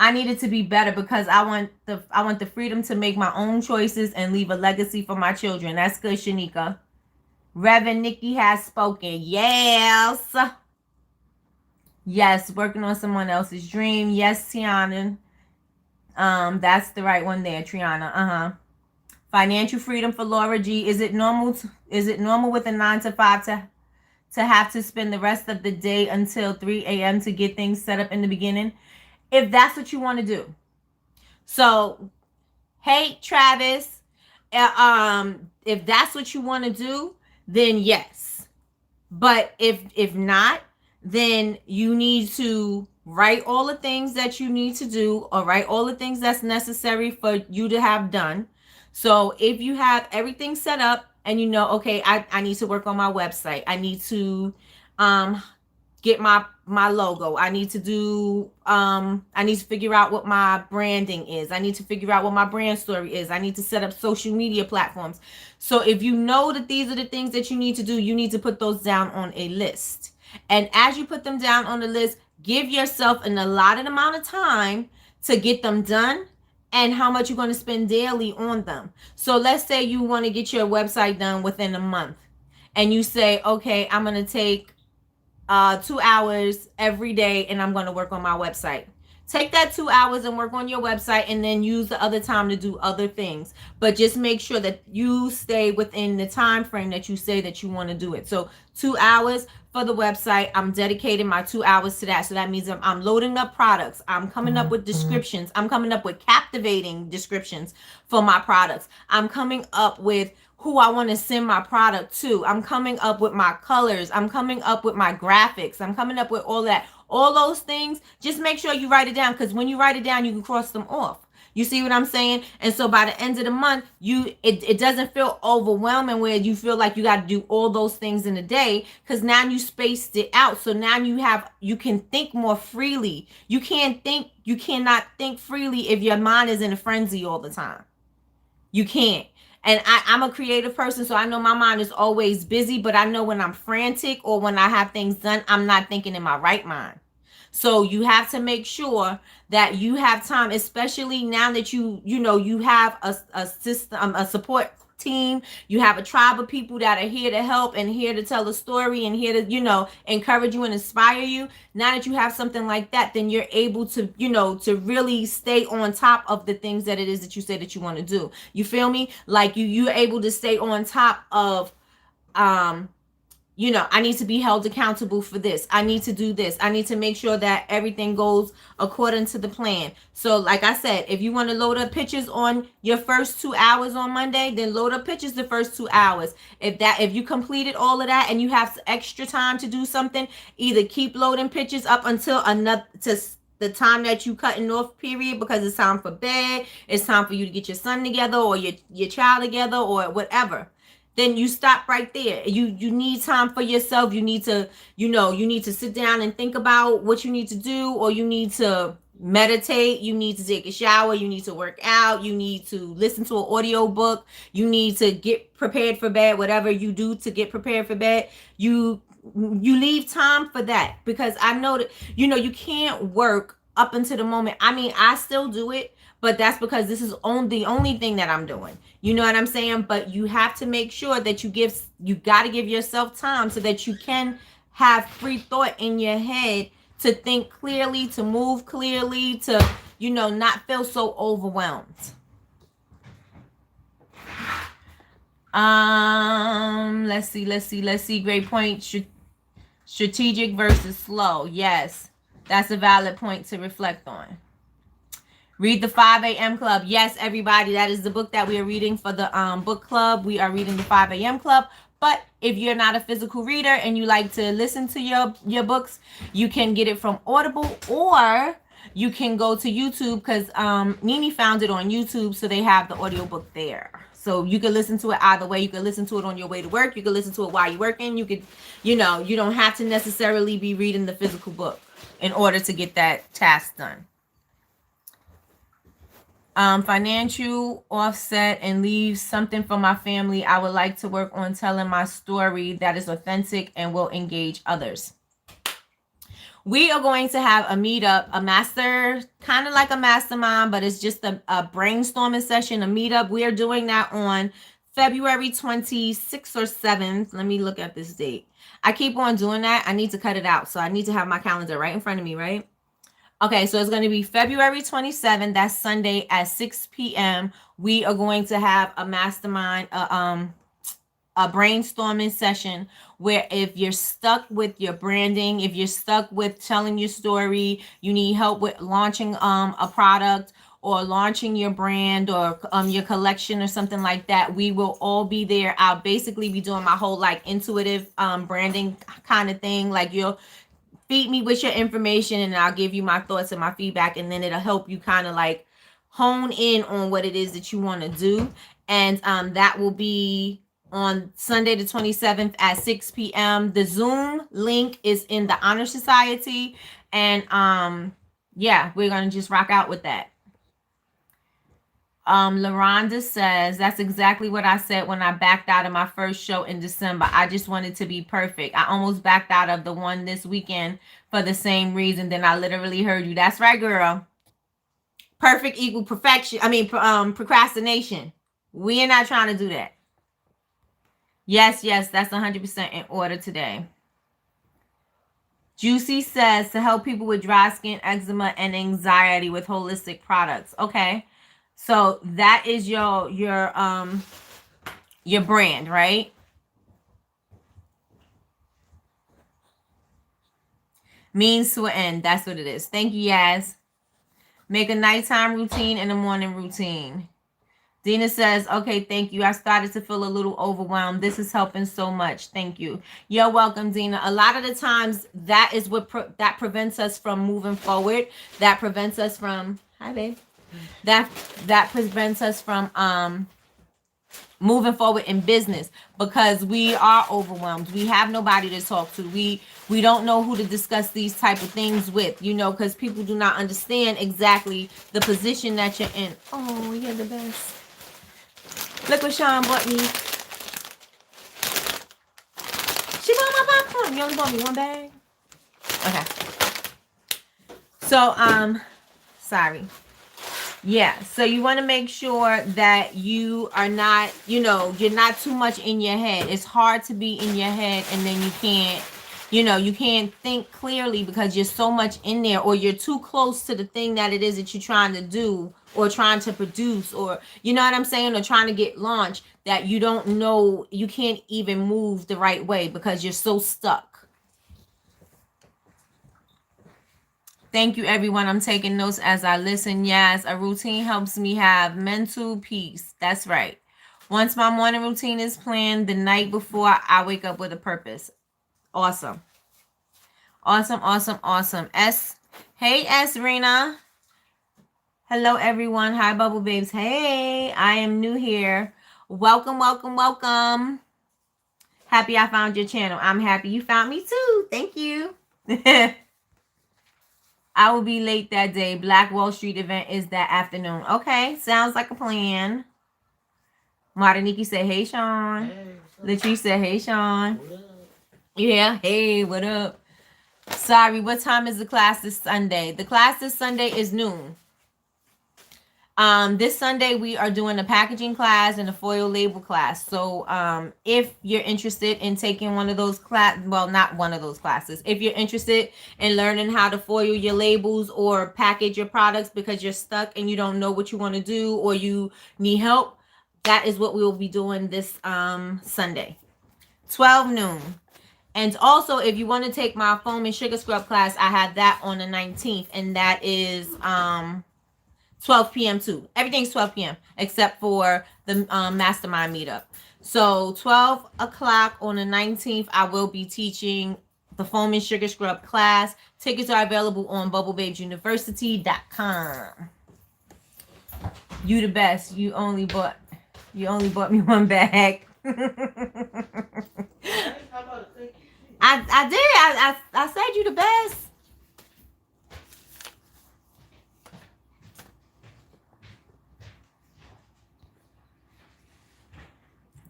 I needed to be better because I want the freedom to make my own choices and leave a legacy for my children. That's good, Shanika. Reverend Nikki has spoken. Yes. Yes, working on someone else's dream. Yes, Tiana. That's the right one there, Triana. Financial freedom for Laura G. Is it normal with a 9 to 5 to have to spend the rest of the day until 3 a.m. to get things set up in the beginning? If that's what you want to do. So, hey, Travis, if that's what you want to do, then yes. But if not, then you need to write all the things that you need to do, or write all the things that's necessary for you to have done. So if you have everything set up and you know, okay, I need to work on my website. I need to get my logo. I need to figure out what my branding is. I need to figure out what my brand story is. I need to set up social media platforms. So if you know that these are the things that you need to do, you need to put those down on a list. And as you put them down on the list, give yourself an allotted amount of time to get them done and how much you're going to spend daily on them. So let's say you want to get your website done within a month, and you say, okay, I'm going to take 2 hours every day and I'm going to work on my website. Take that 2 hours and work on your website, and then use the other time to do other things. But just make sure that you stay within the time frame that you say that you want to do it. So 2 hours for the website. I'm dedicating my 2 hours to that. So that means I'm loading up products. I'm coming up with descriptions. I'm coming up with captivating descriptions for my products. I'm coming up with who I want to send my product to. I'm coming up with my colors. I'm coming up with my graphics. I'm coming up with all that. All those things, just make sure you write it down, because when you write it down, you can cross them off. You see what I'm saying? And so by the end of the month, it doesn't feel overwhelming where you feel like you got to do all those things in a day, because now you spaced it out. So now you can think more freely. You cannot think freely if your mind is in a frenzy all the time. You can't. And I'm a creative person, so I know my mind is always busy, but I know when I'm frantic or when I have things done, I'm not thinking in my right mind. So you have to make sure that you have time, especially now that you have a system, a support team. You have a tribe of people that are here to help and here to tell a story and here to, encourage you and inspire you. Now that you have something like that, then you're able to, to really stay on top of the things that it is that you say that you want to do. You feel me? Like you're able to stay on top of, I need to be held accountable for this. I need to do this. I need to make sure that everything goes according to the plan. So like I said, if you want to load up pictures on your first 2 hours on Monday, then load up pictures the first 2 hours. If you completed all of that and you have extra time to do something, either keep loading pictures up until the time that you cutting off period, because it's time for bed, it's time for you to get your son together or your child together or whatever. Then you stop right there. You need time for yourself. You need to, you need to sit down and think about what you need to do, or you need to meditate. You need to take a shower. You need to work out. You need to listen to an audio book. You need to get prepared for bed. Whatever you do to get prepared for bed, you leave time for that, because I know that, you can't work up until the moment. I mean, I still do it, but that's because this is the only thing that I'm doing. You know what I'm saying? But you have to make sure that you got to give yourself time so that you can have free thought in your head, to think clearly, to move clearly, to, not feel so overwhelmed. Let's see. Great point. Strategic versus slow. Yes, that's a valid point to reflect on. Read the 5 a.m. Club. Yes, everybody, that is the book that we are reading for the book club. We are reading the 5 a.m. Club. But if you're not a physical reader and you like to listen to your books, you can get it from Audible, or you can go to YouTube, because Nini found it on YouTube, so they have the audiobook there. So you can listen to it either way. You can listen to it on your way to work. You can listen to it while you're working. You could, you don't have to necessarily be reading the physical book in order to get that task done. Financial offset and leave something for my family. I would like to work on telling my story that is authentic and will engage others. We are going to have a meetup, a master, kind of like a mastermind, but it's just a brainstorming session, a meetup. We are doing that on February 26th or 7th. Let me look at this date. I keep on doing that. I need to cut it out. So I need to have my calendar right in front of me, right? Okay, so it's going to be February 27th. That's Sunday at 6 p.m. We are going to have a mastermind, a brainstorming session, where if you're stuck with your branding, if you're stuck with telling your story, you need help with launching a product or launching your brand or your collection or something like that, we will all be there. I'll basically be doing my whole like intuitive branding kind of thing. Like you'll feed me with your information and I'll give you my thoughts and my feedback, and then it'll help you kind of like hone in on what it is that you want to do. And that will be on Sunday the 27th at 6 p.m. The Zoom link is in the Honor Society, and yeah, we're gonna just rock out with that. LaRonda says, that's exactly what I said when I backed out of my first show in December. I just wanted to be perfect. I almost backed out of the one this weekend for the same reason. Then I literally heard you. That's right, girl. Perfect equal perfection. I mean, procrastination. We are not trying to do that. Yes, that's 100% in order today. Juicy says, to help people with dry skin, eczema, and anxiety with holistic products. Okay. So that is your brand, right? Means to an end. That's what it is. Thank you, Yaz. Make a nighttime routine and a morning routine. Dina says, okay, thank you. I started to feel a little overwhelmed. This is helping so much. Thank you. You're welcome, Dina. A lot of the times that is what that prevents us from moving forward. That prevents us from, hi, babe. That prevents us from moving forward in business, because we are overwhelmed. We have nobody to talk to. We don't know who to discuss these type of things with, because people do not understand exactly the position that you're in. Oh, you're the best. Look what Sean bought me. She bought my popcorn. You only bought me one bag? Okay. So, sorry. Yeah, so you want to make sure that you are not, you're not too much in your head. It's hard to be in your head and then you can't think clearly because you're so much in there, or you're too close to the thing that it is that you're trying to do or trying to produce, or you know what I'm saying, or trying to get launched, that you don't know, you can't even move the right way because you're so stuck. Thank you, everyone. I'm taking notes as I listen. Yes, a routine helps me have mental peace. That's right. Once my morning routine is planned the night before, I wake up with a purpose. Awesome. Awesome, awesome, awesome. Hey, Rena. Hello, everyone. Hi, Bubble Babes. Hey, I am new here. Welcome, welcome, welcome. Happy I found your channel. I'm happy you found me too. Thank you. I will be late that day. Black Wall Street event is that afternoon. Okay, sounds like a plan. Mariniki said, hey, Sean. Hey, Latrice said, hey, Sean. What up? Yeah, hey, what up? Sorry, what time is the class this Sunday? The class this Sunday is noon. This Sunday we are doing a packaging class and a foil label class. So if you're interested in taking one of those not one of those classes, if you're interested in learning how to foil your labels or package your products because you're stuck and you don't know what you want to do or you need help, that is what we will be doing this Sunday, 12 noon. And also, if you want to take my foam and sugar scrub class, I have that on the 19th, and that is 12 p.m. too. Everything's 12 p.m. except for the mastermind meetup. So 12 o'clock on the 19th, I will be teaching the foam and sugar scrub class. Tickets are available on bubblebabesuniversity.com. You the best. You only bought me one bag. I did. I said you the best.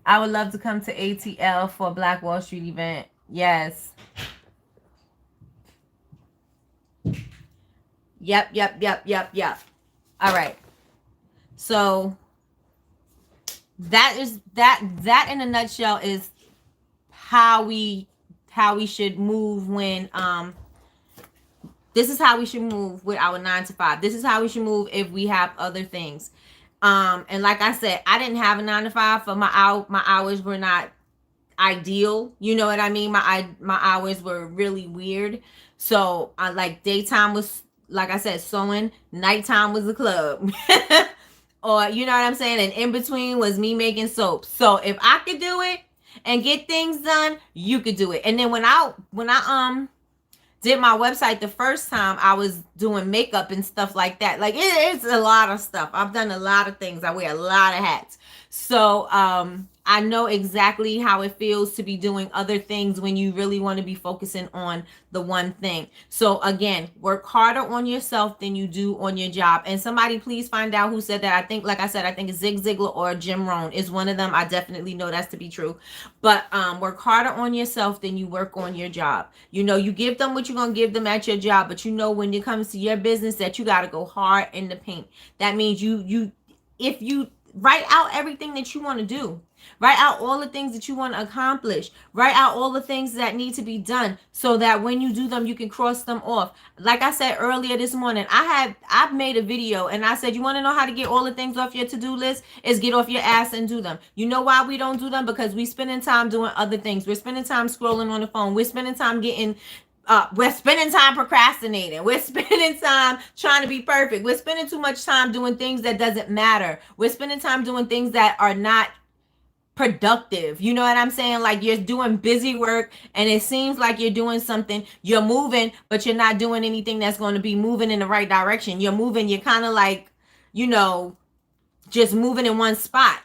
I would love to come to ATL for a Black Wall Street event. Yes. Yep. All right. So that in a nutshell is how we should move when this is how we should move with our 9 to 5. This is how we should move if we have other things. And like I said, I didn't have a 9 to 5 for my hours were not ideal. You know what I mean? My hours were really weird. So I like daytime was, like I said, sewing. Nighttime was the club. Or you know what I'm saying? And in between was me making soap. So if I could do it and get things done, you could do it. And then when I did my website the first time, I was doing makeup and stuff like that. Like it's a lot of stuff. I've done a lot of things. I wear a lot of hats. So I know exactly how it feels to be doing other things when you really want to be focusing on the one thing. So again, work harder on yourself than you do on your job. And somebody please find out who said that. I think, like I said, I think Zig Ziglar or Jim Rohn is one of them. I definitely know that's to be true. But work harder on yourself than you work on your job. You know, you give them what you're going to give them at your job, but you know when it comes to your business that you got to go hard in the paint. That means if you write out everything that you want to do. Write out all the things that you want to accomplish. Write out all the things that need to be done so that when you do them, you can cross them off. Like I said earlier this morning, I've made a video and I said, you want to know how to get all the things off your to-do list? Is get off your ass and do them. You know why we don't do them? Because we spending time doing other things. We're spending time scrolling on the phone. We're spending time we're spending time procrastinating. We're spending time trying to be perfect. We're spending too much time doing things that doesn't matter. We're spending time doing things that are not productive. You know what I'm saying? Like you're doing busy work and it seems like you're doing something, you're moving, but you're not doing anything that's going to be moving in the right direction. You're moving, you're kind of like, just moving in one spot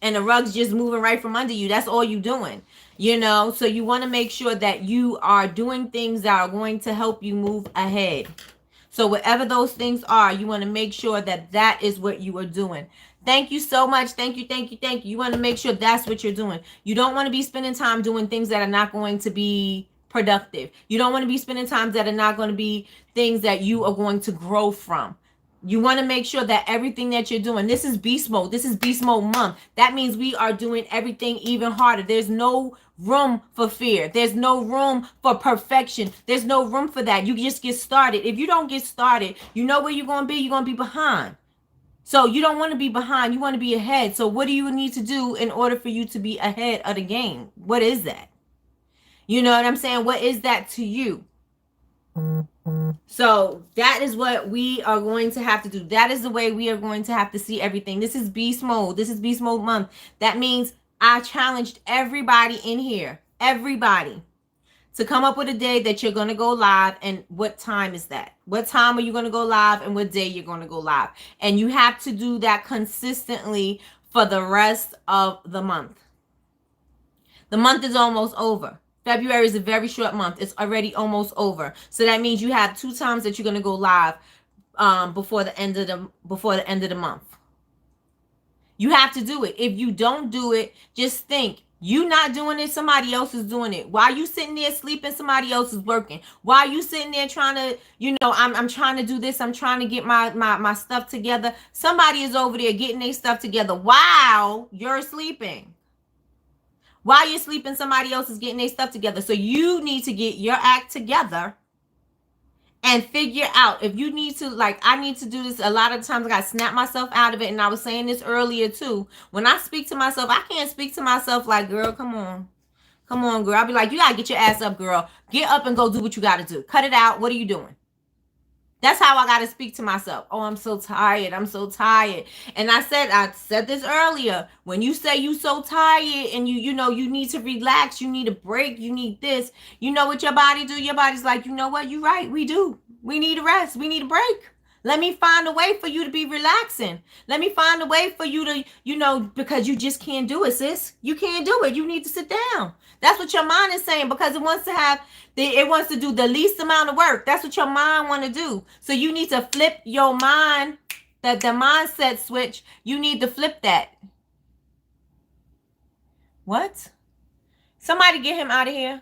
and the rug's just moving right from under you. That's all you're doing, so you want to make sure that you are doing things that are going to help you move ahead. So whatever those things are, you want to make sure that that is what you are doing. Thank you so much. Thank you. You want to make sure that's what you're doing. You don't want to be spending time doing things that are not going to be productive. You don't want to be spending time that are not going to be things that you are going to grow from. You want to make sure that everything that you're doing, this is beast mode. This is beast mode month. That means we are doing everything even harder. There's no room for fear. There's no room for perfection. There's no room for that. You just get started. If you don't get started, you know where you're going to be? You're going to be behind. So you don't want to be behind. You want to be ahead. So what do you need to do in order for you to be ahead of the game? What is that? You know what I'm saying? What is that to you? So that is what we are going to have to do. That is the way we are going to have to see everything. This is beast mode. This is beast mode month. That means I challenged everybody in here, everybody, to come up with a day that you're going to go live. And what time is that? What time are you going to go live and what day you're going to go live? And you have to do that consistently for the rest of the month. The month is almost over. February is a very short month. It's already almost over. So that means you have 2 times that you're going to go live before the end of the month. You have to do it. If you don't do it, just think, you not doing it, somebody else is doing it. While you sitting there sleeping, somebody else is working. While you sitting there trying to, I'm trying to do this, I'm trying to get my stuff together. Somebody is over there getting their stuff together while you're sleeping. While you're sleeping, somebody else is getting their stuff together. So you need to get your act together and figure out if you need to, like, I need to do this. A lot of times I got to snap myself out of it. And I was saying this earlier too. When I speak to myself, I can't speak to myself like, girl, come on. Come on, girl. I'll be like, you got to get your ass up, girl. Get up and go do what you got to do. Cut it out. What are you doing? That's how I got to speak to myself. Oh, I'm so tired. I'm so tired. And I said this earlier. When you say you so tired and you need to relax, you need a break, you need this, you know what your body do? Your body's like, you know what? You're right. We do. We need a rest. We need a break. Let me find a way for you to be relaxing. Let me find a way for you to, because you just can't do it, sis. You can't do it. You need to sit down. That's what your mind is saying, because it wants to do the least amount of work. That's what your mind want to do. So you need to flip your mind, the mindset switch. You need to flip that. What? Somebody get him out of here.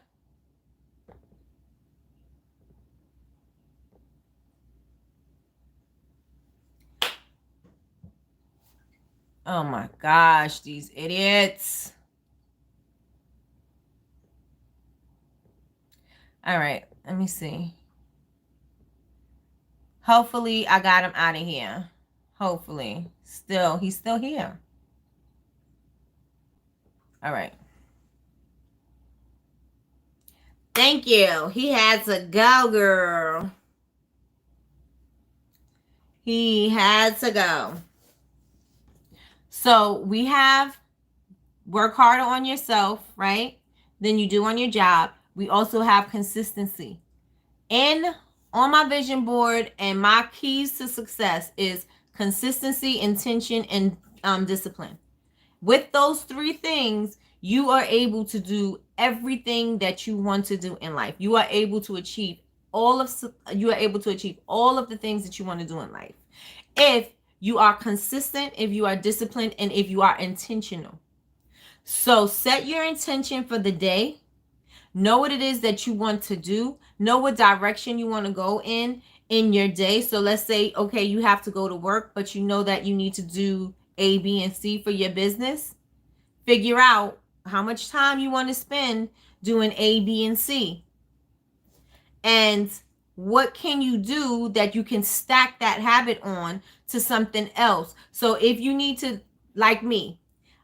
Oh my gosh, these idiots. All right, let me see. Hopefully I got him out of here. Hopefully. He's still here. All right. Thank you. He had to go, girl. He had to go. So we have work harder on yourself, right? Than you do on your job. We also have consistency. And on my vision board, and my keys to success is consistency, intention, and discipline. With those 3 things, you are able to do everything that you want to do in life. You are able to achieve all of the things that you want to do in life. If you are consistent, if you are disciplined, and if you are intentional. So set your intention for the day. Know what it is that you want to do. Know what direction you want to go in your day. So let's say, okay, you have to go to work, but you know that you need to do A, B, and C for your business. Figure out how much time you want to spend doing A, B, and C. And what can you do that you can stack that habit on to something else? So if you need to, like me,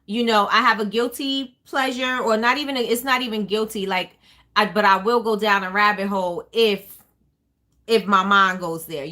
I have a guilty pleasure, or it's not even guilty, but I will go down a rabbit hole if my mind goes there,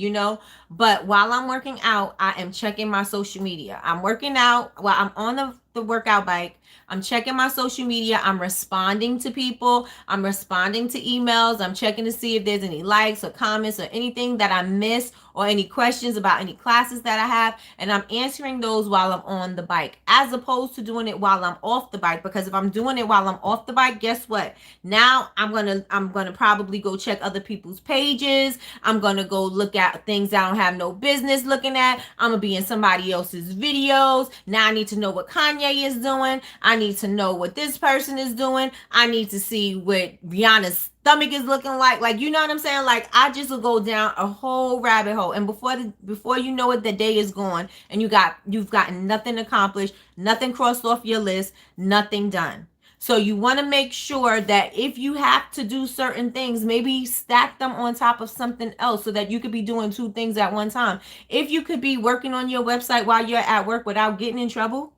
But while I'm working out, I am checking my social media. I'm working out while I'm on the workout bike. I'm checking my social media. I'm responding to people. I'm responding to emails. I'm checking to see if there's any likes or comments or anything that I missed, or any questions about any classes that I have. And I'm answering those while I'm on the bike, as opposed to doing it while I'm off the bike. Because if I'm doing it while I'm off the bike, guess what? Now I'm gonna probably go check other people's pages. I'm gonna go look at things I don't have no business looking at. I'm gonna be in somebody else's videos. Now I need to know what Kanye is doing. I need to know what this person is doing. I need to see what Rihanna's stomach is looking like. Like, you know what I'm saying? Like, I just will go down a whole rabbit hole. And before you know it, the day is gone and you've gotten nothing accomplished, nothing crossed off your list, nothing done. So you want to make sure that if you have to do certain things, maybe stack them on top of something else so that you could be doing two things at one time. If you could be working on your website while you're at work without getting in trouble,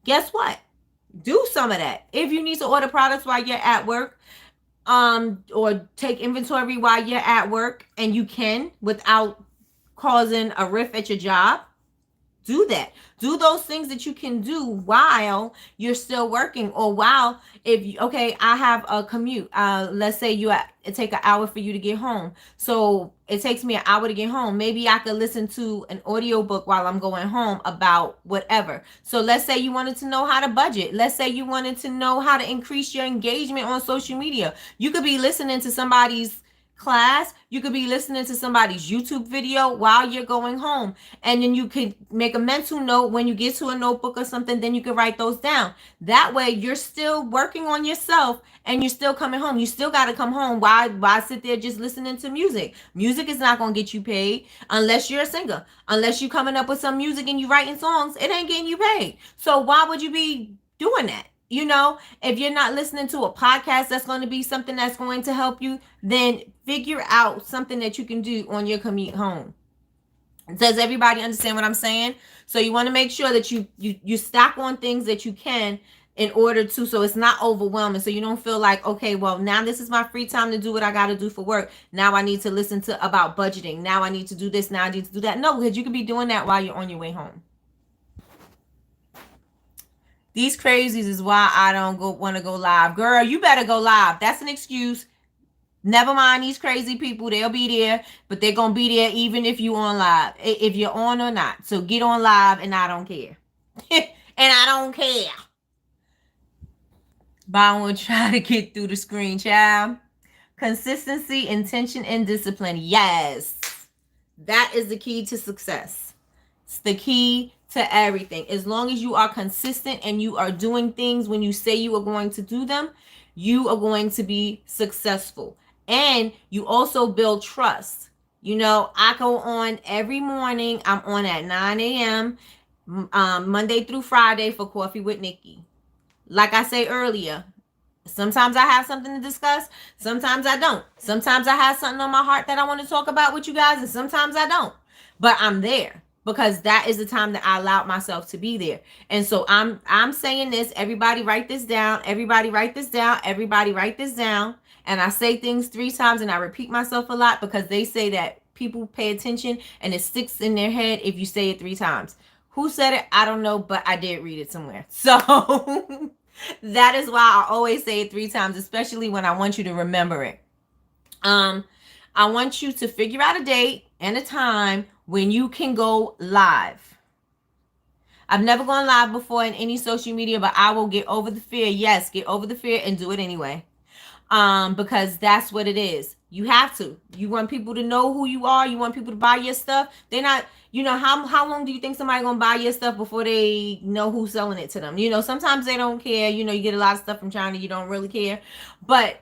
guess what? Do some of that. If you need to order products while you're at work, or take inventory while you're at work and you can without causing a rift at your job, do that. Do those things that you can do while you're still working, or while, if you, okay, I have a commute, let's say it take an hour for you to get home, so it takes me an hour to get home. Maybe I could listen to an audiobook while I'm going home about whatever. So let's say you wanted to know how to budget, let's say you wanted to know how to increase your engagement on social media. You could be listening to somebody's class, you could be listening to somebody's YouTube video while you're going home, and then you could make a mental note when you get to a notebook or something, then you can write those down. That way you're still working on yourself and you're still coming home. You still got to come home. Why sit there just listening to music? Music is not going to get you paid unless you're a singer. Unless you coming up with some music and you writing songs, it ain't getting you paid. So why would you be doing that? You know, if you're not listening to a podcast that's going to be something that's going to help you, then figure out something that you can do on your commute home. Does everybody understand what I'm saying? So you want to make sure that you stack on things that you can, in order to, so it's not overwhelming, so you don't feel like, okay, well, now this is my free time to do what I got to do for work. Now I need to listen to about budgeting. Now I need to do this. Now I need to do that. No, because you could be doing that while you're on your way home. These crazies is why I don't want to go live. Girl, you better go live. That's an excuse. Never mind these crazy people. They'll be there, but they're going to be there even if you on live, if you're on or not. So get on live and I don't care. And I don't care. But I want to try to get through the screen, child. Consistency, intention, and discipline. Yes. That is the key to success. It's the key to everything. As long as you are consistent and you are doing things when you say you are going to do them, you are going to be successful. And you also build trust. You know, I go on every morning. I'm on at 9 a.m. Monday through Friday for Coffee with Nikki. Like I say earlier, sometimes I have something to discuss. Sometimes I don't. Sometimes I have something on my heart that I want to talk about with you guys, and sometimes I don't. But I'm there because that is the time that I allowed myself to be there. And so I'm saying this. Everybody write this down. Everybody write this down. Everybody write this down. And I say things 3 times and I repeat myself a lot because they say that people pay attention and it sticks in their head if you say it 3 times. Who said it? I don't know, but I did read it somewhere. So that is why I always say it 3 times, especially when I want you to remember it. I want you to figure out a date and a time when you can go live. I've never gone live before in any social media, but I will get over the fear. Yes, get over the fear and do it anyway. Because that's what it is. You have to. You want people to know who you are. You want people to buy your stuff. They're not, you know, how long do you think somebody gonna buy your stuff before they know who's selling it to them? You know, sometimes they don't care. You know, you get a lot of stuff from China, you don't really care. But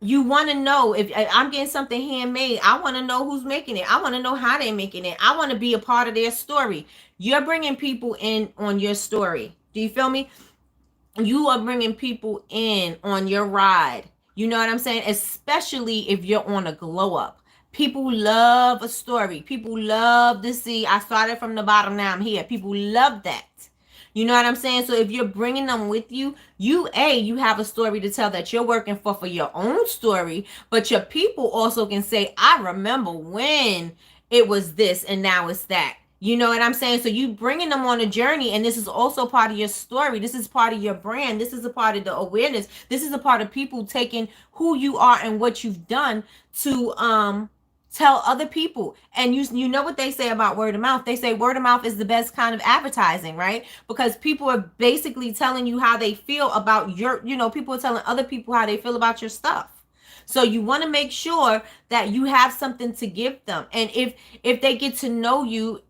you want to know, if I'm getting something handmade, I want to know who's making it. I want to know how they're making it. I want to be a part of their story. You're bringing people in on your story. Do you feel me? You are bringing people in on your ride. You know what I'm saying? Especially if you're on a glow up. People love a story. People love to see, I started from the bottom, now I'm here. People love that. You know what I'm saying? So if you're bringing them with you, you have a story to tell that you're working for your own story, but your people also can say, I remember when it was this and now it's that. You know what I'm saying? So you bringing them on a journey, and this is also part of your story. This is part of your brand. This is a part of the awareness. This is a part of people taking who you are and what you've done to tell other people. And you know what they say about word of mouth? They say word of mouth is the best kind of advertising, right? Because people are basically telling you how they feel about your, you know, people are telling other people how they feel about your stuff. So you want to make sure that you have something to give them. And if they get to know you,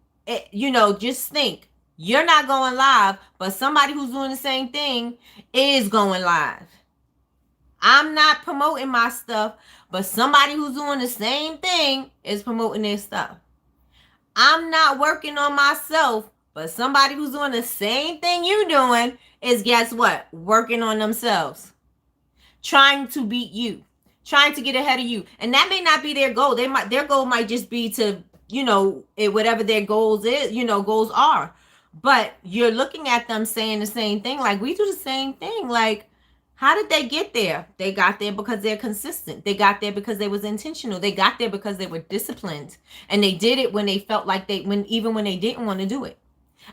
you know, just think, You're not going live, but somebody who's doing the same thing is going live. I'm not promoting my stuff, but somebody who's doing the same thing is promoting their stuff. I'm not working on myself, but somebody who's doing the same thing you're doing is, guess what? Working on themselves. Trying to beat you. Trying to get ahead of you. And that may not be their goal. Their goal might just be to, whatever their goals are. But you're looking at them saying the same thing. Like, we do the same thing. Like, how did they get there? They got there because they're consistent. They got there because they was intentional. They got there because they were disciplined. And they did it when they felt like even when they didn't want to do it.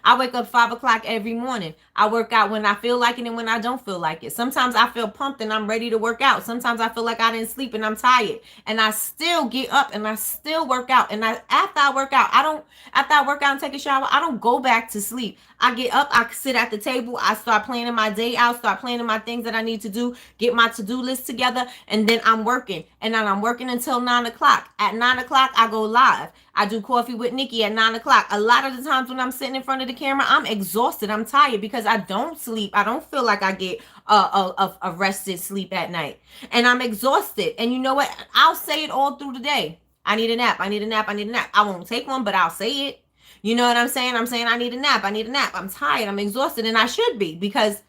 I wake up 5 o'clock every morning. I work out when I feel like it and when I don't feel like it. Sometimes I feel pumped and I'm ready to work out. Sometimes I feel like I didn't sleep and I'm tired. And I still get up and I still work out. And after I work out and take a shower, I don't go back to sleep. I get up, I sit at the table, I start planning my day out, start planning my things that I need to do, get my to-do list together, and then I'm working. And then I'm working until 9 o'clock. At 9 o'clock, I go live. I do Coffee with Nikki at 9 o'clock. A lot of the times when I'm sitting in front of the camera, I'm exhausted. I'm tired because I don't sleep. I don't feel like I get a rested sleep at night. And I'm exhausted. And you know what? I'll say it all through the day. I need a nap. I need a nap. I need a nap. I won't take one, but I'll say it. You know what I'm saying? I'm saying I need a nap. I need a nap. I'm tired. I'm exhausted. And I should be, because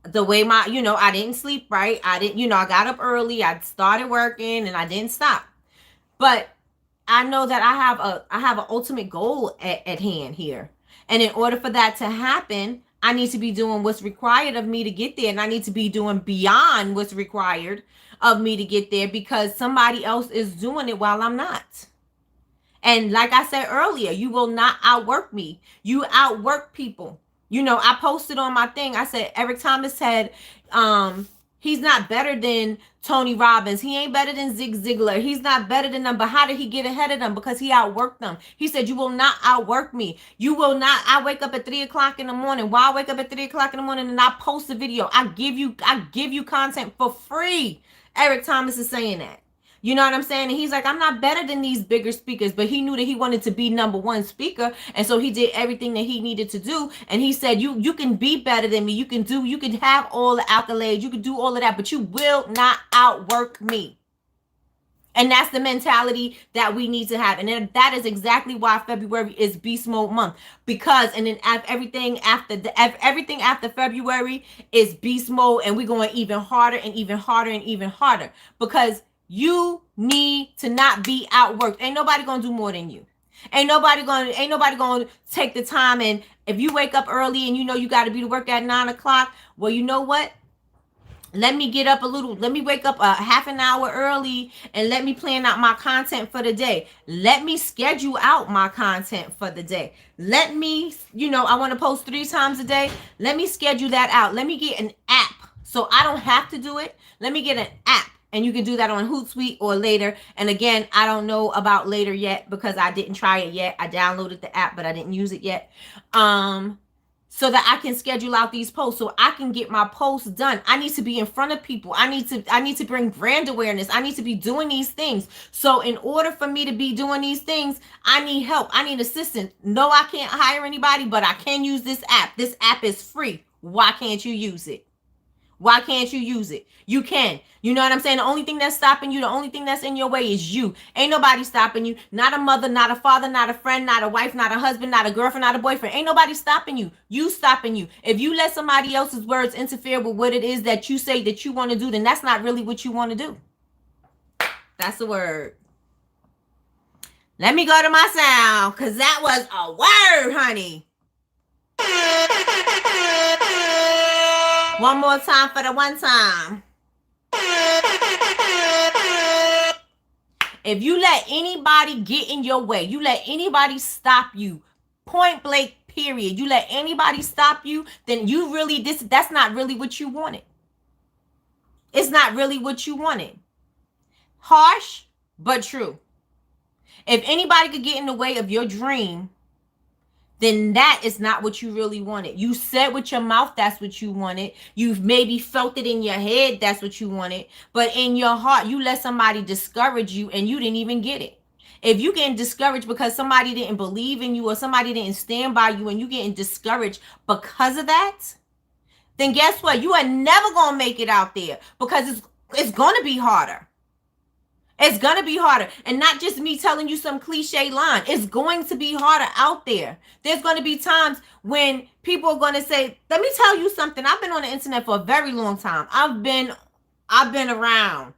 the way I didn't sleep right. I got up early. I started working and I didn't stop. But I know that I have an ultimate goal at hand here. And in order for that to happen, I need to be doing what's required of me to get there. And I need to be doing beyond what's required of me to get there, because somebody else is doing it while I'm not. And like I said earlier, you will not outwork me. You outwork people. I posted on my thing. I said, Eric Thomas said, he's not better than Tony Robbins. He ain't better than Zig Ziglar. He's not better than them. But how did he get ahead of them? Because he outworked them. He said, you will not outwork me. You will not. I wake up at 3 o'clock in the morning. Why I wake up at 3 o'clock in the morning and I post a video? I give you content for free. Eric Thomas is saying that. You know what I'm saying? And he's like, I'm not better than these bigger speakers, but he knew that he wanted to be number one speaker. And so he did everything that he needed to do. And he said, you can be better than me. You can have all the accolades. You can do all of that, but you will not outwork me. And that's the mentality that we need to have. And then that is exactly why February is Beast Mode month. Because, and then everything after February is Beast Mode. And we're going even harder and even harder and even harder. Because you need to not be outworked. Ain't nobody gonna do more than you. Ain't nobody gonna take the time. And if you wake up early and you got to be to work at 9 o'clock, well, you know what? Let me wake up a half an hour early and let me plan out my content for the day. Let me schedule out my content for the day. Let me, I want to post 3 times a day. Let me schedule that out. Let me get an app so I don't have to do it. Let me get an app. And you can do that on Hootsuite or Later. And again, I don't know about Later yet because I didn't try it yet. I downloaded the app, but I didn't use it yet. So that I can schedule out these posts, so I can get my posts done. I need to be in front of people. I need to bring brand awareness. I need to be doing these things. So in order for me to be doing these things, I need help. I need assistance. No, I can't hire anybody, but I can use this app. This app is free. Why can't you use it? Why can't you use it? You can. You know what I'm saying? The only thing that's stopping you, the only thing that's in your way is you. Ain't nobody stopping you. Not a mother, not a father, not a friend, not a wife, not a husband, not a girlfriend, not a boyfriend. Ain't nobody stopping you. You stopping you. If you let somebody else's words interfere with what it is that you say that you want to do, then that's not really what you want to do. That's the word. Let me go to my sound, because that was a word, honey. One more time for the one time. If you let anybody get in your way, you let anybody stop you, point blank, period. You let anybody stop you, then that's not really what you wanted. It's not really what you wanted. Harsh, but true. If anybody could get in the way of your dream, then that is not what you really wanted. You said with your mouth that's what you wanted. You've maybe felt it in your head that's what you wanted. But in your heart, you let somebody discourage you and you didn't even get it. If you getting discouraged because somebody didn't believe in you or somebody didn't stand by you and you getting discouraged because of that, then guess what? You are never gonna make it out there because it's gonna be harder. It's gonna be harder. And not just me telling you some cliche line. It's going to be harder out there. There's gonna be times when people are gonna say, let me tell you something. I've been on the internet for a very long time. I've been around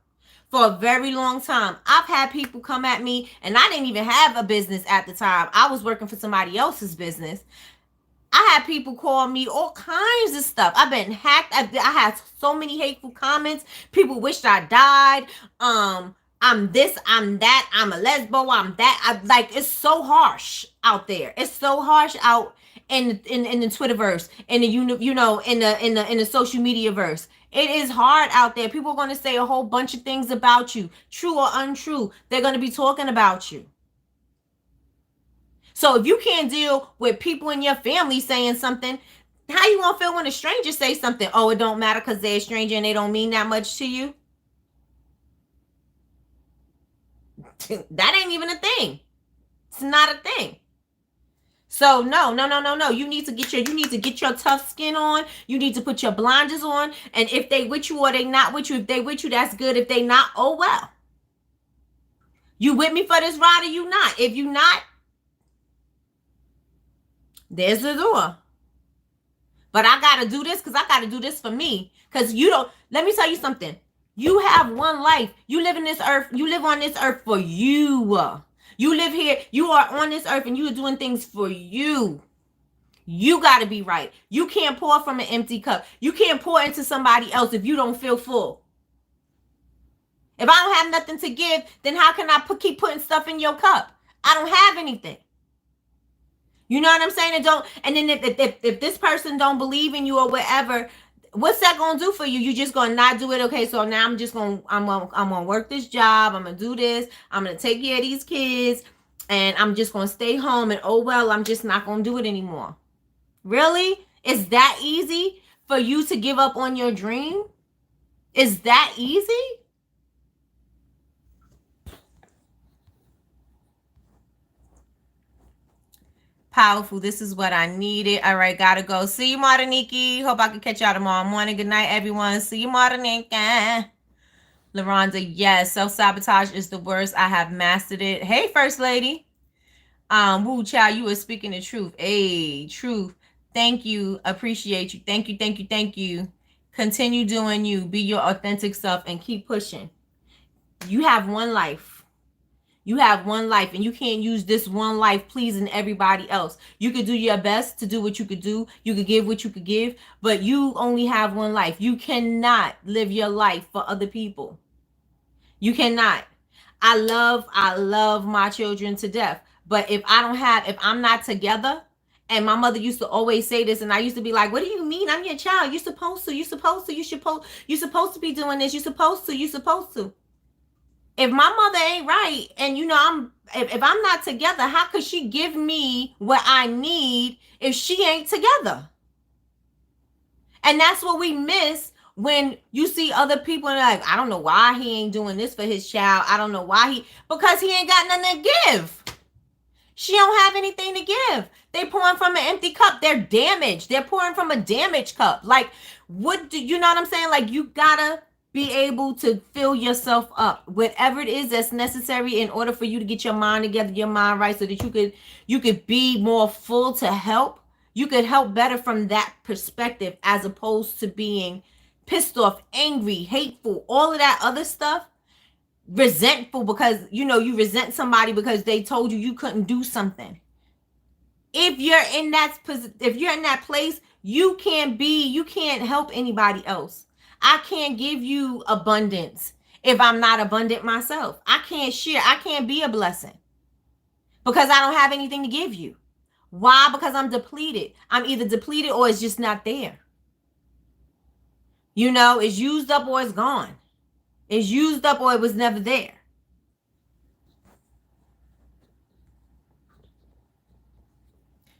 for a very long time. I've had people come at me, and I didn't even have a business at the time. I was working for somebody else's business. I had people call me all kinds of stuff. I've been hacked. I had so many hateful comments. People wished I died. I'm this, I'm that, I'm a lesbo, I'm that. Like, it's so harsh out there. It's so harsh out in the Twitterverse, in the in the social media verse. It is hard out there. People are going to say a whole bunch of things about you, true or untrue. They're going to be talking about you. So if you can't deal with people in your family saying something, how you gonna feel when a stranger say something? Oh, it don't matter because they're a stranger and they don't mean that much to you. That ain't even a thing. It's not a thing. So no. You need to get your tough skin on. You need to put your blinders on. And if they with you or they not with you, if they with you, that's good. If they not, oh well. You with me for this ride or you not? If you not, there's the door. But I gotta do this because I gotta do this for me. Because you don't, let me tell you something. You have one life. You live in this earth. You live on this earth for you. You live here. You are on this earth and you are doing things for you. You got to be right. You can't pour from an empty cup. You can't pour into somebody else if you don't feel full. If I don't have nothing to give, then how can I keep putting stuff in your cup? I don't have anything. You know what I'm saying? And then if this person don't believe in you or whatever, what's that gonna do for you? You just gonna not do it? Okay, so now I'm gonna work this job. I'm gonna do this. I'm gonna take care of these kids, and I'm just gonna stay home. And oh well, I'm just not gonna do it anymore. Really? Is that easy for you to give up on your dream? Is that easy? Powerful. This is what I needed. All right, gotta go. See you, Martiniki. Hope I can catch y'all tomorrow morning. Good night, everyone. See you, Martiniki. LaRonda, yes, self-sabotage is the worst. I have mastered it. Hey, First Lady. Woo, child, you are speaking the truth. Hey, truth. Thank you. Appreciate you. Thank you. Continue doing you. Be your authentic self and keep pushing. You have one life. You have one life and you can't use this one life pleasing everybody else. You could do your best to do what you could do. You could give what you could give, but you only have one life. You cannot live your life for other people. You cannot. I love my children to death, but if I'm not together, and my mother used to always say this, and I used to be like, what do you mean? I'm your child. You're supposed to. You're supposed to be doing this. You're supposed to. If my mother ain't right, and if I'm not together, how could she give me what I need if she ain't together? And that's what we miss when you see other people and like, I don't know why he ain't doing this for his child. I don't know why because he ain't got nothing to give. She don't have anything to give. They pouring from an empty cup. They're damaged. They're pouring from a damaged cup. Like, what do you know what I'm saying? Like, you gotta be able to fill yourself up, whatever it is that's necessary in order for you to get your mind together, your mind right, so that you could be more full to help. You could help better from that perspective as opposed to being pissed off, angry, hateful, all of that other stuff, resentful because you resent somebody because they told you couldn't do something. If you're in that place, you can't help anybody else. I can't give you abundance if I'm not abundant myself. I can't share. I can't be a blessing because I don't have anything to give you. Why? Because I'm depleted. I'm either depleted or it's just not there. It's used up or it's gone. It's used up or it was never there.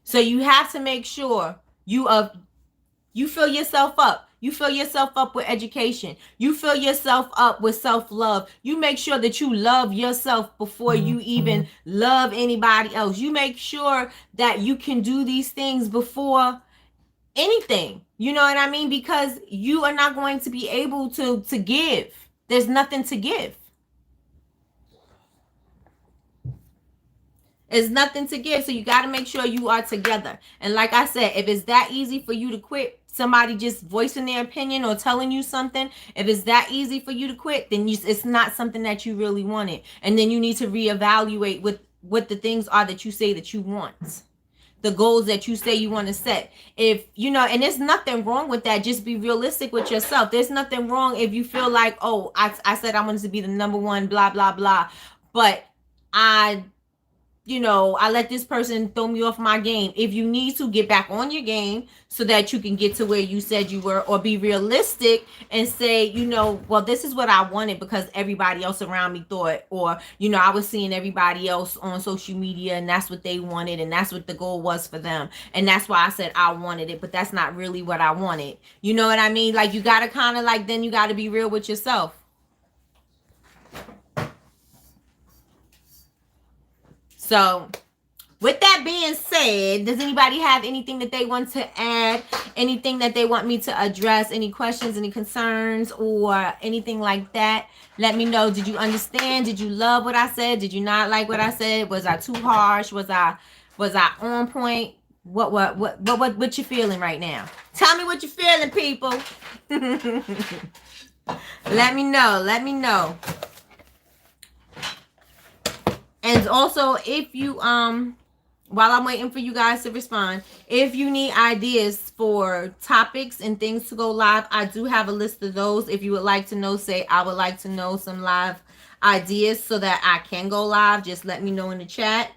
So you have to make sure you fill yourself up. You fill yourself up with education. You fill yourself up with self-love. You make sure that you love yourself before you even love anybody else. You make sure that you can do these things before anything. You know what I mean? Because you are not going to be able to give. There's nothing to give. There's nothing to give. So you got to make sure you are together. And like I said, if it's that easy for you to quit, somebody just voicing their opinion or telling you something, if it's that easy for you to quit, then it's not something that you really wanted. And then you need to reevaluate what the things are that you say that you want, the goals that you say you want to set. If you know, and there's nothing wrong with that. Just be realistic with yourself. There's nothing wrong if you feel like, oh, I said I wanted to be the number one, blah blah blah, but I I let this person throw me off my game. If you need to, get back on your game so that you can get to where you said you were, or be realistic and say, well, this is what I wanted because everybody else around me thought, or, I was seeing everybody else on social media and that's what they wanted and that's what the goal was for them. And that's why I said I wanted it, but that's not really what I wanted. You know what I mean? Like, you got to kind of then you got to be real with yourself. So, with that being said, does anybody have anything that they want to add? Anything that they want me to address? Any questions, any concerns, or anything like that? Let me know. Did you understand? Did you love what I said? Did you not like what I said? Was I too harsh? Was I on point? What you feeling right now? Tell me what you're feeling, people. Let me know. Let me know. And also, if you while I'm waiting for you guys to respond, if you need ideas for topics and things to go live, I do have a list of those. If you would like to know, say I would like to know some live ideas so that I can go live, just let me know in the chat.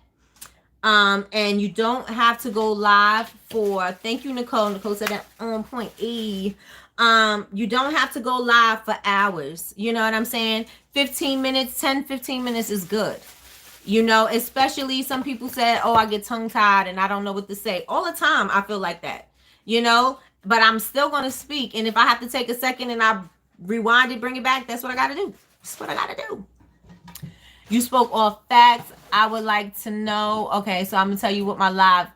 And you don't have to go live for, thank you, Nicole. Nicole said that on point. You don't have to go live for hours. You know what I'm saying? 15 minutes, 10-15 minutes is good. Especially some people said, oh, I get tongue tied and I don't know what to say. All the time, I feel like that, but I'm still going to speak. And if I have to take a second and I rewind it, bring it back, that's what I got to do. That's what I got to do. You spoke all facts. I would like to know. Okay, so I'm going to tell you what my live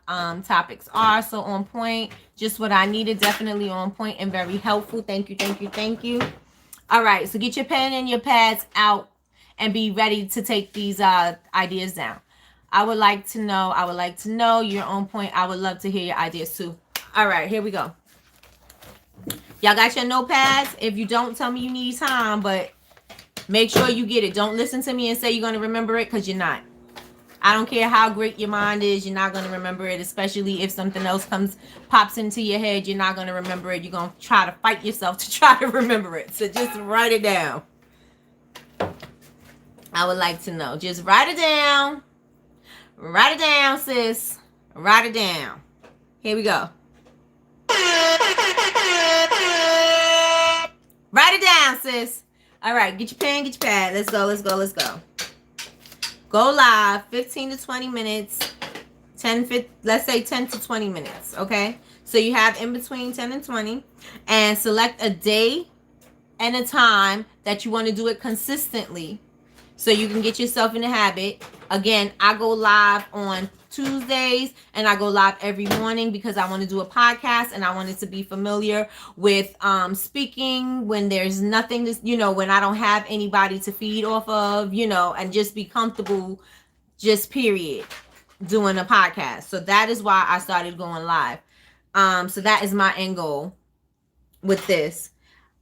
topics are. So on point, just what I needed, definitely on point and very helpful. Thank you, thank you, thank you. All right, so get your pen and your pads out and be ready to take these ideas down. I would like to know you're on point. I would love to hear your ideas too. All right, here we go. Y'all got your notepads? If you don't, tell me you need time, but make sure you get it. Don't listen to me and say you're going to remember it, because you're not. I don't care how great your mind is, you're not going to remember it, especially if something else pops into your head. You're not going to remember it. You're going to try to fight yourself to try to remember it. So just write it down. I would like to know. Just write it down. Write it down, sis. Write it down. Here we go. Write it down, sis. All right, get your pen, get your pad. Let's go, let's go, let's go. Go live, 15 to 20 minutes. Let's say 10 to 20 minutes, okay? So you have in between 10 and 20. And select a day and a time that you want to do it consistently, so you can get yourself in the habit. Again, I go live on Tuesdays and I go live every morning because I want to do a podcast and I want it to be familiar with speaking when there's nothing to, when I don't have anybody to feed off of, and just be comfortable, just period, doing a podcast. So that is why I started going live. So that is my end goal with this.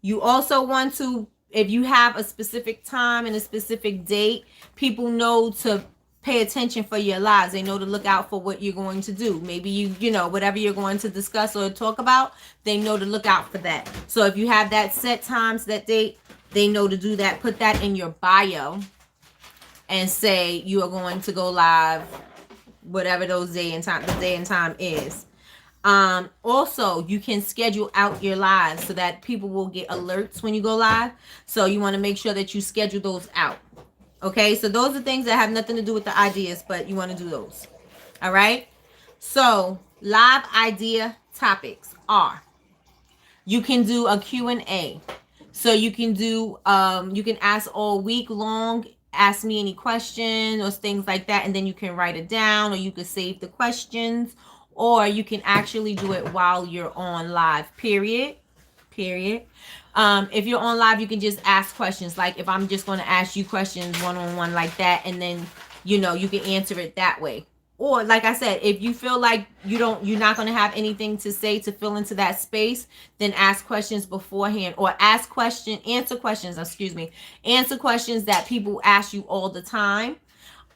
You also want to, if you have a specific time and a specific date, people know to pay attention for your lives. They know to look out for what you're going to do. Maybe whatever you're going to discuss or talk about, they know to look out for that. So if you have that set times, that date, they know to do that. Put that in your bio and say you are going to go live, whatever the day and time is. Also, you can schedule out your lives so that people will get alerts when you go live. So you want to make sure that you schedule those out. Okay, so those are things that have nothing to do with the ideas, but you want to do those. All right. So live idea topics are You can do a Q&A. So you can do you can ask all week long, ask me any questions or things like that, and then you can write it down, or you can save the questions, or you can actually do it while you're on live. Period. If you're on live, you can just ask questions. Like if I'm just going to ask you questions one on one like that, and then you can answer it that way. Or like I said, if you feel like you're not going to have anything to say to fill into that space, then ask questions beforehand, or answer questions that people ask you all the time.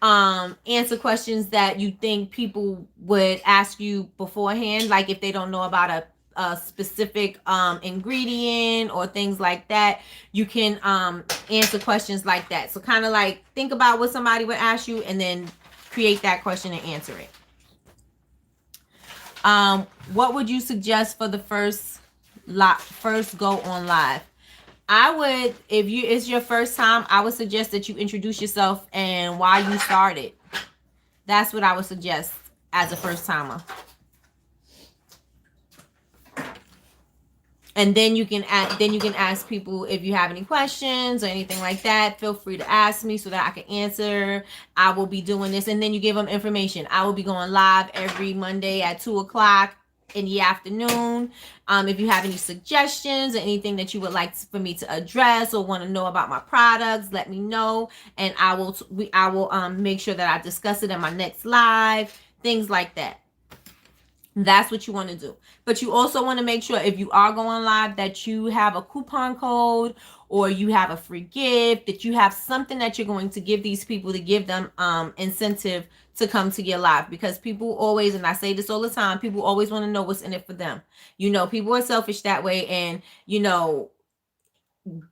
Answer questions that you think people would ask you beforehand, like if they don't know about a specific ingredient or things like that. You can answer questions like that. So kind of like think about what somebody would ask you, and then create that question and answer it. What would you suggest for the first go on live? I would, if it's your first time, I would suggest that you introduce yourself and why you started. That's what I would suggest as a first timer. And then you can ask people if you have any questions or anything like that. Feel free to ask me so that I can answer. I will be doing this, and then you give them information. I will be going live every Monday at 2:00 in the afternoon. If you have any suggestions or anything that you would like for me to address or want to know about my products, let me know, and I will make sure that I discuss it in my next live. Things like that. That's what you want to do. But you also want to make sure, if you are going live, that you have a coupon code, or you have a free gift, that you have something that you're going to give these people to give them incentive to come to your live. Because people always, and I say this all the time, people always want to know what's in it for them. People are selfish that way, and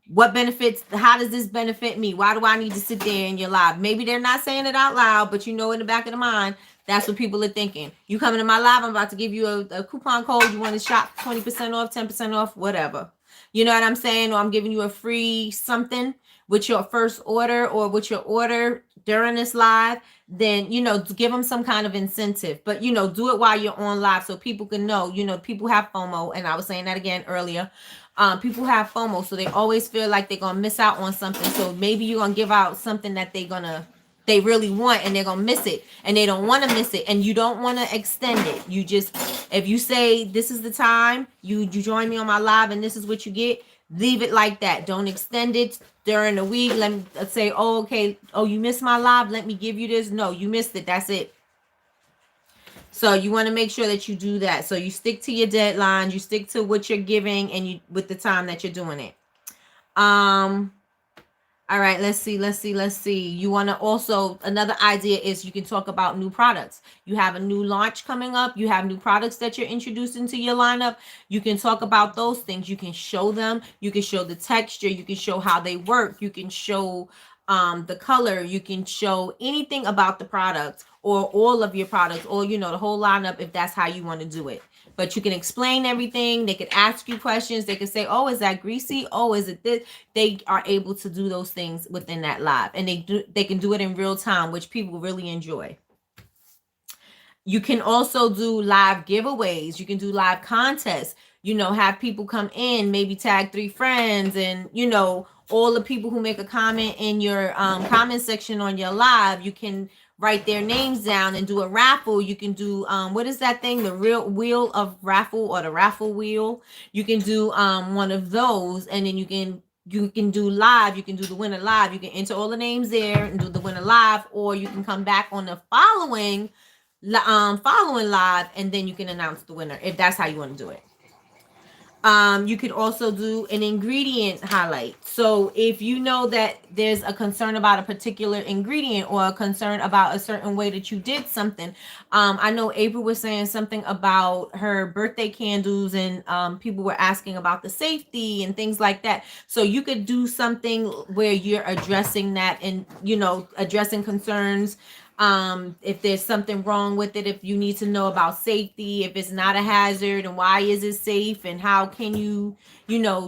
what benefits, how does this benefit me? Why do I need to sit there in your live? Maybe they're not saying it out loud, but in the back of the mind, that's what people are thinking. You coming to my live, I'm about to give you a coupon code. You want to shop 20% off, 10% off, whatever. You know what I'm saying? Or I'm giving you a free something with your first order, or with your order during this live. Then, give them some kind of incentive. But, do it while you're on live so people can know. People have FOMO. And I was saying that again earlier. People have FOMO, so they always feel like they're going to miss out on something. So maybe you're going to give out something that they really want, and they're going to miss it, and they don't want to miss it, and you don't want to extend it. You just, if you say, this is the time, you join me on my live and this is what you get, leave it like that. Don't extend it during the week. Let me say, oh, okay, oh, you missed my live, let me give you this. No, you missed it. That's it. So you want to make sure that you do that. So you stick to your deadlines, you stick to what you're giving, and you with the time that you're doing it. All right, let's see. You want to also, another idea is you can talk about new products. You have a new launch coming up. You have new products that you're introducing to your lineup. You can talk about those things. You can show them. You can show the texture. You can show how they work. You can show the color. You can show anything about the product, or all of your products, or the whole lineup, if that's how you want to do it. But you can explain everything. They could ask you questions. They could say, oh, is that greasy? Oh, is it this? They are able to do those things within that live, and they can do it in real time, which people really enjoy. You can also do live giveaways. You can do live contests. Have people come in, maybe tag 3 friends, and all the people who make a comment in your comment section on your live, you can write their names down and do a raffle. You can do what is that thing, the real wheel of raffle, or the raffle wheel. You can do one of those, and then you can do live. You can do the winner live. You can enter all the names there and do the winner live, or you can come back on the following live, and then you can announce the winner, if that's how you want to do it. You could also do an ingredient highlight. So if you know that there's a concern about a particular ingredient, or a concern about a certain way that you did something. I know April was saying something about her birthday candles, and people were asking about the safety and things like that. So you could do something where you're addressing that, and addressing concerns if there's something wrong with it, if you need to know about safety, if it's not a hazard and why is it safe and how can you,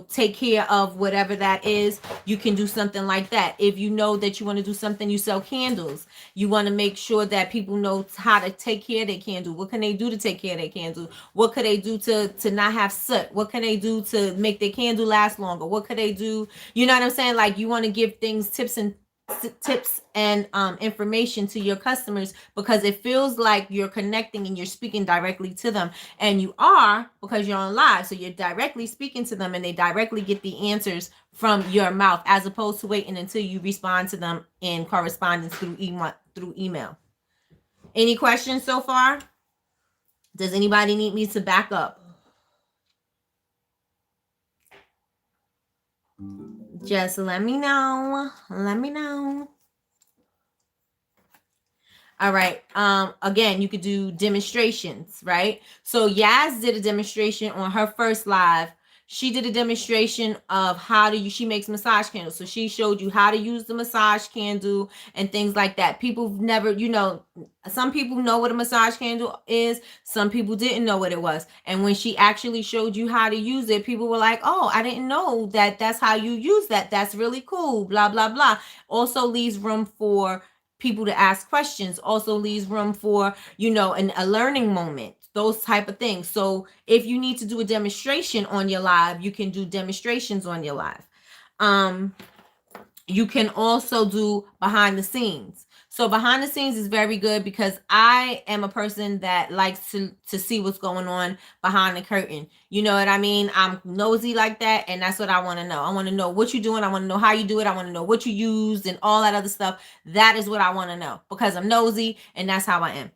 take care of whatever that is, you can do something like that. If you know that you want to do something, you sell candles, you want to make sure that people know how to take care of their candle. What can they do to take care of their candle? What could they do to not have soot? What can they do to make their candle last longer? What could they do? You know what I'm saying? Like, you want to give things tips and information to your customers, because it feels like you're connecting and you're speaking directly to them, and you are, because you're on live, so you're directly speaking to them and they directly get the answers from your mouth, as opposed to waiting until you respond to them in correspondence through email. Any questions so far? Does anybody need me to back up? Just let me know. All right. Again, you could do demonstrations, right? So Yaz did a demonstration on her first live. She did a demonstration of she makes massage candles. So she showed you how to use the massage candle and things like that. People never, some people know what a massage candle is. Some people didn't know what it was. And when she actually showed you how to use it, people were like, oh, I didn't know that that's how you use that. That's really cool, blah, blah, blah. Also leaves room for people to ask questions, also leaves room for a learning moment, those type of things. So if you need to do a demonstration on your live, you can do demonstrations on your live. You can also do behind the scenes. So behind the scenes is very good, because I am a person that likes to see what's going on behind the curtain. You know what I mean? I'm nosy like that, and that's what I want to know. I want to know what you're doing. I want to know how you do it. I want to know what you used and all that other stuff. That is what I want to know, because I'm nosy, and that's how I am.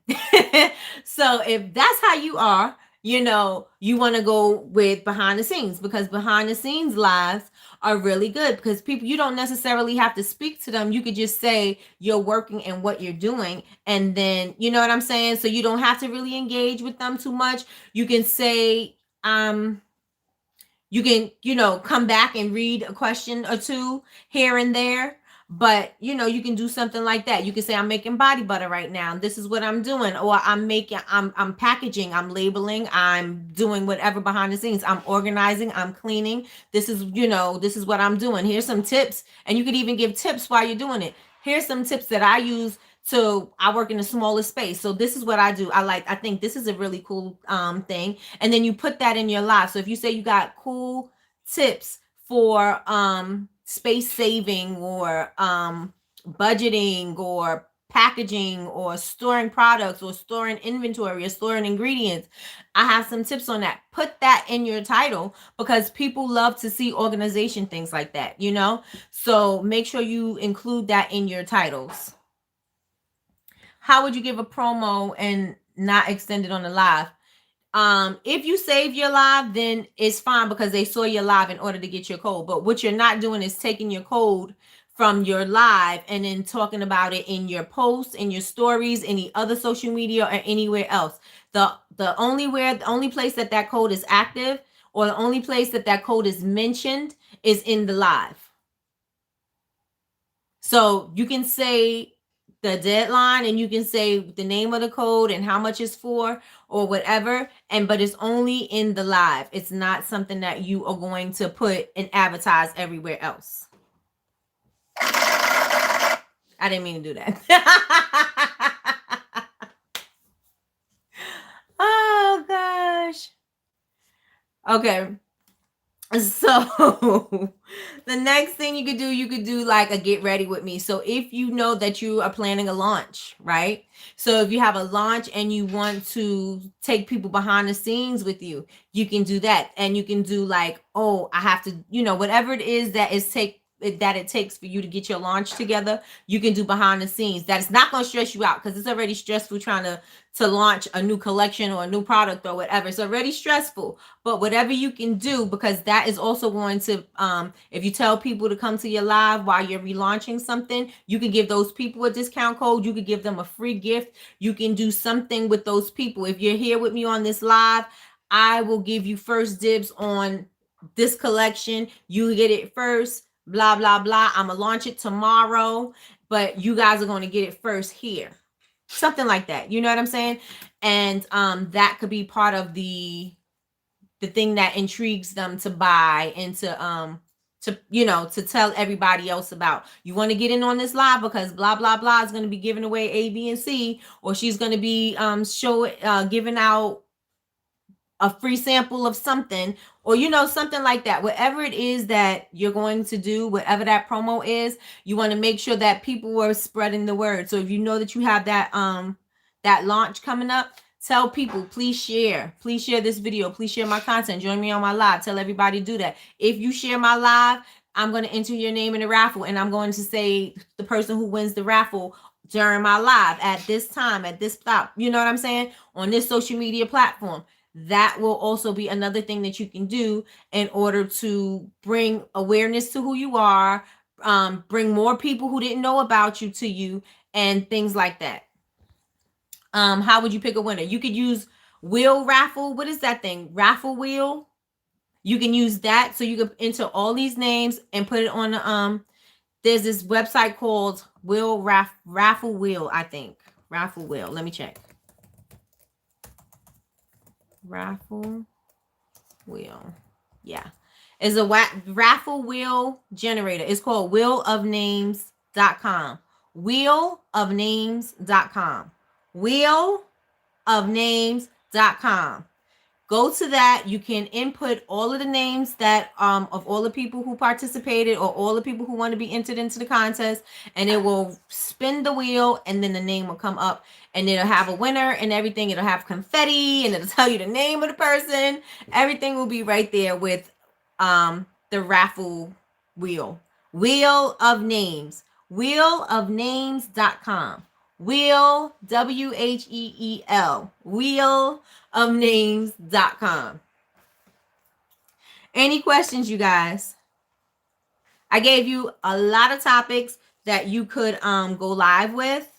So if that's how you are, you want to go with behind the scenes, because behind the scenes lives are really good, because people, you don't necessarily have to speak to them. You could just say you're working and what you're doing, and then, you know what I'm saying? So you don't have to really engage with them too much. You can say, you can, come back and read a question or two here and there. But, you can do something like that. You can say, I'm making body butter right now. This is what I'm doing. Or I'm packaging, I'm labeling, I'm doing whatever behind the scenes. I'm organizing, I'm cleaning. This is what I'm doing. Here's some tips. And you could even give tips while you're doing it. Here's some tips that I use. So I work in a smaller space. So this is what I do. I think this is a really cool thing. And then you put that in your life. So if you say you got cool tips for space saving, or budgeting, or packaging, or storing products, or storing inventory, or storing ingredients, I have some tips on that. Put that in your title, because people love to see organization, things like that, so make sure you include that in your titles. How would you give a promo and not extend it on the live? If you save your live, then it's fine, because they saw your live in order to get your code. But what you're not doing is taking your code from your live and then talking about it in your posts, in your stories, any other social media, or anywhere else. The only place that code is active, or the only place that code is mentioned, is in the live. So you can say the deadline, and you can say the name of the code and how much it's for, or whatever, but it's only in the live. It's not something that you are going to put and advertise everywhere else. I didn't mean to do that. Oh gosh. Okay. So the next thing you could do like a get ready with me. So if you know that you are planning a launch, right? So if you have a launch and you want to take people behind the scenes with you, you can do that. And you can do like, oh, I have to, whatever it is that it takes for you to get your launch together, you can do behind the scenes. That is not going to stress you out, because it's already stressful trying to launch a new collection or a new product or whatever. It's already stressful. But whatever you can do, because that is also going to, if you tell people to come to your live while you're relaunching something, you can give those people a discount code. You could give them a free gift. You can do something with those people. If you're here with me on this live, I will give you first dibs on this collection. You get it first, blah, blah, blah. I'm going to launch it tomorrow, but you guys are going to get it first here. something like that. You know what I'm saying? And that could be part of the thing that intrigues them to buy and to to tell everybody else about. You want to get in on this live because blah blah blah is going to be giving away A, B, and C, or she's going to be giving out a free sample of something, or something like that. Whatever it is that you're going to do, whatever that promo is, you want to make sure that people are spreading the word. So if you know that you have that launch coming up, tell people, please share this video, please share my content, join me on my live, tell everybody to do that. If you share my live, I'm going to enter your name in the raffle, and I'm going to say the person who wins the raffle during my live at this time, at this stop, you know what I'm saying, on this social media platform. That will also be another thing that you can do in order to bring awareness to who you are, bring more people who didn't know about you to you, and things like that. How would you pick a winner? You could use wheel raffle. What is that thing? Raffle wheel. You can use that, so you can enter all these names and put it on the there's this website called Raffle Wheel, I think. Raffle Wheel. Let me check. Raffle Wheel. Yeah. It's a raffle wheel generator. It's called wheelofnames.com. Wheelofnames.com. Wheelofnames.com. Go to that. You can input all of the names that of all the people who participated, or all the people who want to be entered into the contest, and it will spin the wheel, and then the name will come up, and it'll have a winner and everything. It'll have confetti, and it'll tell you the name of the person. Everything will be right there with the raffle wheel. Wheel of Names. Wheelofnames.com. Wheel, WHEEL. Wheelofnames.com. Any questions, you guys? I gave you a lot of topics that you could go live with.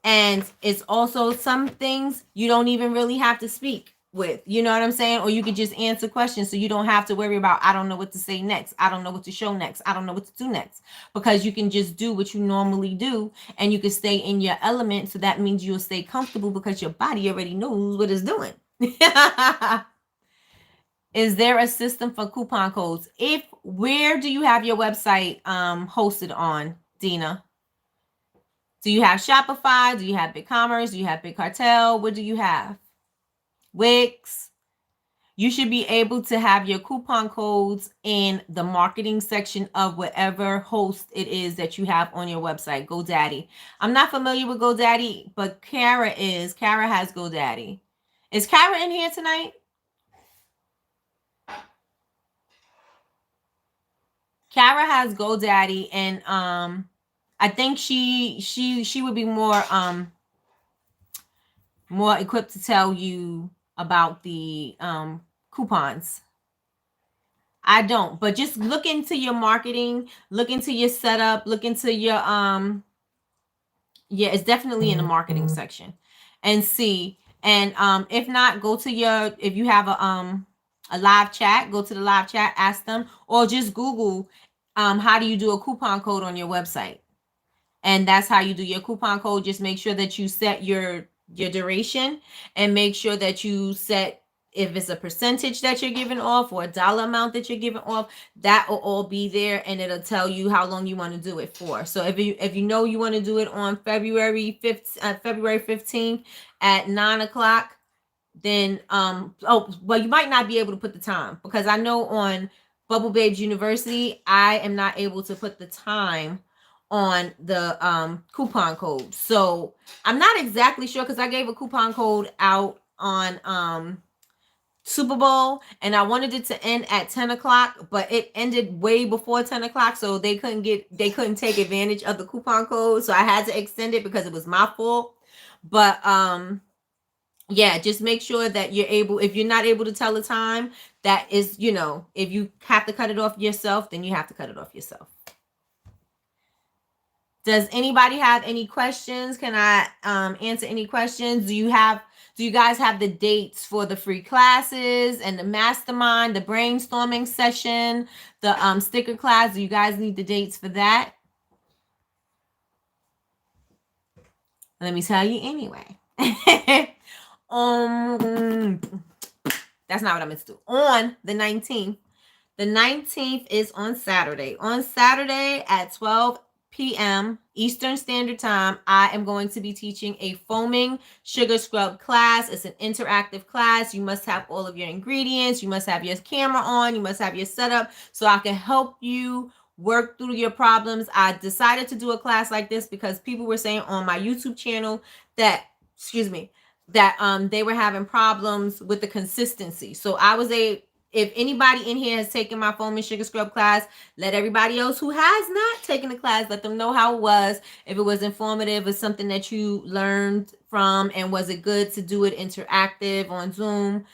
And it's also some things you don't even really have to speak with. You know what I'm saying? Or you could just answer questions, so you don't have to worry about, I don't know what to say next. I don't know what to show next. I don't know what to do next. Because you can just do what you normally do, and you can stay in your element. So that means you'll stay comfortable because your body already knows what it's doing. Is there a system for coupon codes? Where do you have your website hosted on, Dina? Do you have Shopify? Do you have BigCommerce? Do you have Big Cartel? What do you have? Wix? You should be able to have your coupon codes in the marketing section of whatever host it is that you have on your website. GoDaddy. I'm not familiar with GoDaddy, but Kara is. Kara has GoDaddy. Is Kara in here tonight? Kara has GoDaddy, and I think she would be more equipped to tell you about the coupons. I don't, but just look into your marketing, look into your setup, look into your yeah, it's definitely in the marketing section, and see. And if not, go to if you have a live chat, go to the live chat, ask them, or just Google how do you do a coupon code on your website. And that's how you do your coupon code. Just make sure that you set your duration, and make sure that you set, if it's a percentage that you're giving off or a dollar amount that you're giving off, that will all be there, and it'll tell you how long you want to do it for. So if you know you want to do it on February 15th at 9:00, then you might not be able to put the time, because I know on Bubble Babes University, I am not able to put the time on the coupon code. So I'm not exactly sure, because I gave a coupon code out on Super Bowl, and I wanted it to end at 10:00, but it ended way before 10:00, so they couldn't take advantage of the coupon code, so I had to extend it because it was my fault. But yeah, just make sure that you're able, if you're not able to tell the time, that is, if you have to cut it off yourself, then you have to cut it off yourself. Does anybody have any questions? Can I answer any questions? Do you guys have the dates for the free classes and the mastermind, the brainstorming session, the sticker class? Do you guys need the dates for that? Let me tell you anyway. um, that's not what I meant to do. On the 19th, the 19th is on Saturday. On Saturday at 12 p.m. Eastern Standard Time, I am going to be teaching a foaming sugar scrub class. It's an interactive class. You must have all of your ingredients. You must have your camera on. You must have your setup so I can help you work through your problems. I decided to do a class like this because people were saying on my YouTube channel that, excuse me, that they were having problems with the consistency. So I was if anybody in here has taken my foam and sugar scrub class, let everybody else who has not taken the class, let them know how it was. If it was informative, it's something that you learned from, and was it good to do it interactive on Zoom?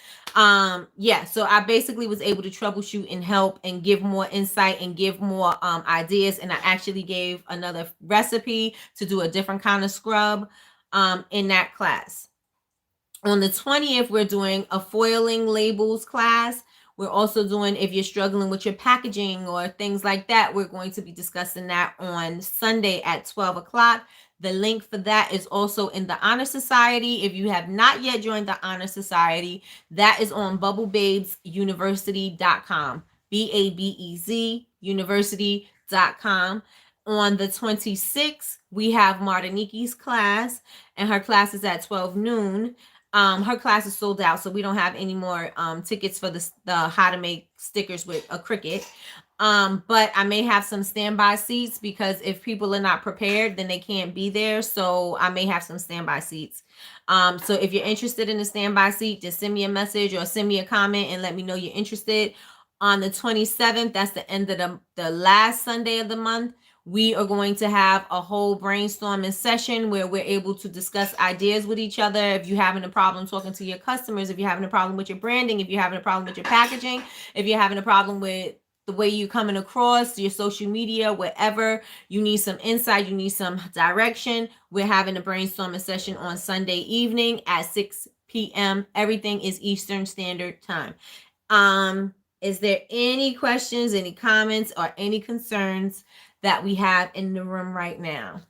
Yeah, so I basically was able to troubleshoot and help and give more insight and give more ideas. And I actually gave another recipe to do a different kind of scrub in that class. On the 20th, we're doing a foiling labels class. We're also doing, if you're struggling with your packaging or things like that, we're going to be discussing that on Sunday at 12 o'clock. The link for that is also in the Honor Society. If you have not yet joined the Honor Society, that is on bubblebabesuniversity.com. BABEZ university.com. On the 26th, we have Martinique's class, and her class is at 12 noon. Her class is sold out, so we don't have any more tickets for the how to make stickers with a Cricut. But I may have some standby seats because if people are not prepared, then they can't be there. So I may have some standby seats. So if you're interested in a standby seat, just send me a message or send me a comment and let me know you're interested. On the 27th, that's the end of the last Sunday of the month, we are going to have a whole brainstorming session where we're able to discuss ideas with each other. If you're having a problem talking to your customers, if you're having a problem with your branding, if you're having a problem with your packaging, if you're having a problem with the way you're coming across your social media, wherever you need some insight, you need some direction, we're having a brainstorming session on Sunday evening at 6 p.m. Everything is Eastern Standard Time. Is there any questions, any comments, or any concerns that we have in the room right now?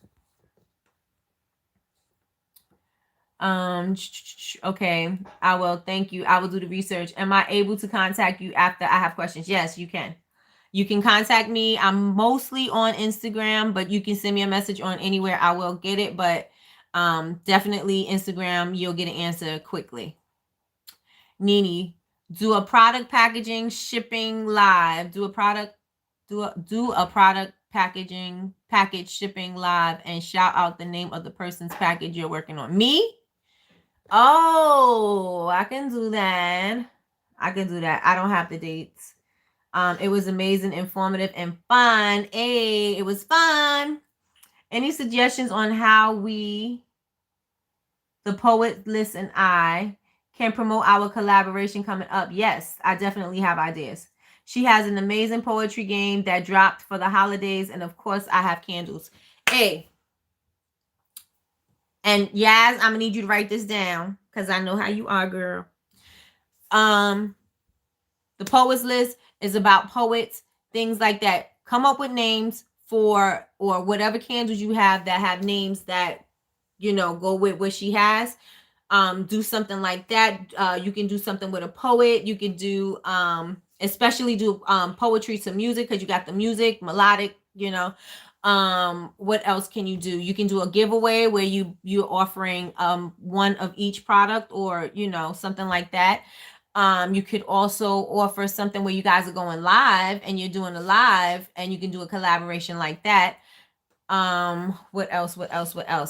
Okay, I will. Thank you. I will do the research. Am I able to contact you after I have questions? Yes, you can. You can contact me. I'm mostly on Instagram, but you can send me a message on anywhere. I will get it, but definitely Instagram, you'll get an answer quickly. Nini, do a product packaging shipping live. Do a product package shipping live and shout out the name of the person's package you're working on. Me? Oh, I can do that. I don't have the dates. It was amazing, informative, and fun. Hey, it was fun. Any suggestions on how we, the poet list, and I can promote our collaboration coming up? Yes, I definitely have ideas. She has an amazing poetry game that dropped for the holidays, and of course, I have candles. Hey, and Yaz, I'm gonna need you to write this down because I know how you are, girl. The poets list is about poets, things like that. Come up with names for, or whatever candles you have that have names that, go with what she has. Do something like that. You can do something with a poet. You can do, especially do poetry to music because you got the music, melodic, what else can you do? You can do a giveaway where you're offering one of each product, or something like that. You could also offer something where you guys are going live and you're doing a live, and you can do a collaboration like that. What else?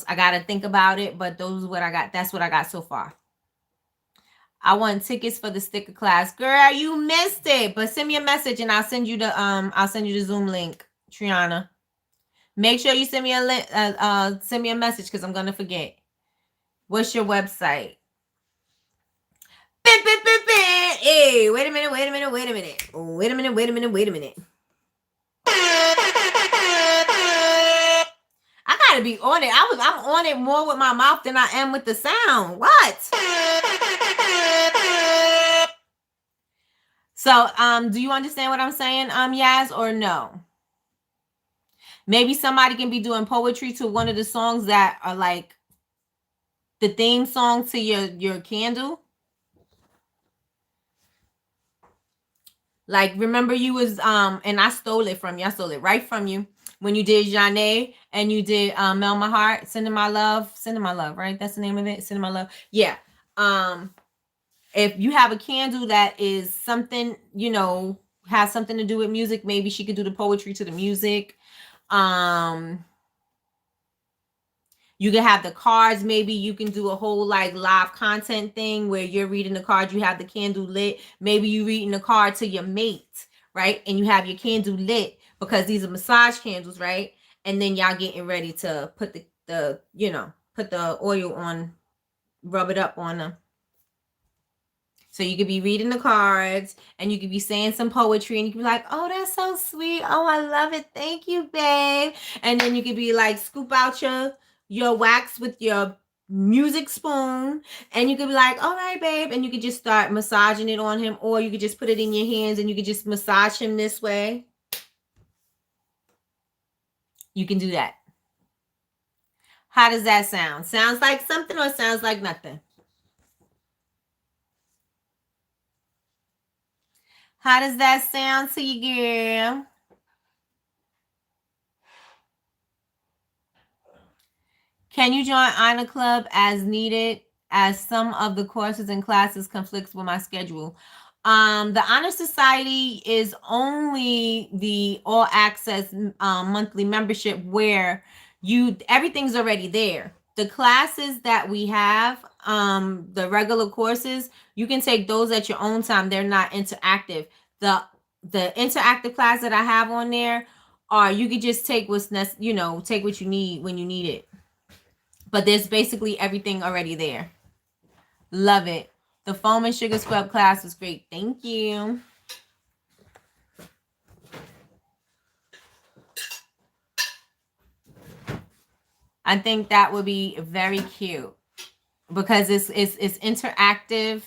I gotta think about it, but those are what I got. That's what I got so far. I want tickets for the sticker class. Girl, you missed it. But send me a message and I'll send you the Zoom link, Triana. Make sure you send me a link, send me a message because I'm gonna forget. What's your website? Hey, wait a minute. I gotta be on it. I'm on it more with my mouth than I am with the sound. What? So, do you understand what I'm saying, Yaz, or no? Maybe somebody can be doing poetry to one of the songs that are like the theme song to your candle. Like, remember you was and I stole it from you. I stole it right from you when you did Janae and you did Mel My Heart, Sending My Love, Sending My Love, right? That's the name of it, Sending My Love. Yeah. Um, if you have a candle that is something, has something to do with music, maybe she could do the poetry to the music. Um, you can have the cards. Maybe you can do a whole like live content thing where you're reading the card, you have the candle lit. Maybe you reading the card to your mate, right? And you have your candle lit because these are massage candles, right? And then y'all getting ready to put put the oil on, rub it up on them. So you could be reading the cards and you could be saying some poetry and you could be like, oh, that's so sweet. Oh, I love it. Thank you, babe. And then you could be like, scoop out your wax with your music spoon and you could be like, all right, babe. And you could just start massaging it on him, or you could just put it in your hands and you could just massage him this way. You can do that. How does that sound? Sounds like something or sounds like nothing? How does that sound to you, girl? Can you join Honor Club as needed, as some of the courses and classes conflicts with my schedule? The Honor Society is only the all access monthly membership where everything's already there. The classes that we have, the regular courses, you can take those at your own time. They're not interactive. The interactive class that I have on there are, you could just take take what you need when you need it. But there's basically everything already there. Love it. The foam and sugar scrub class was great. Thank you. I think that would be very cute because it's interactive.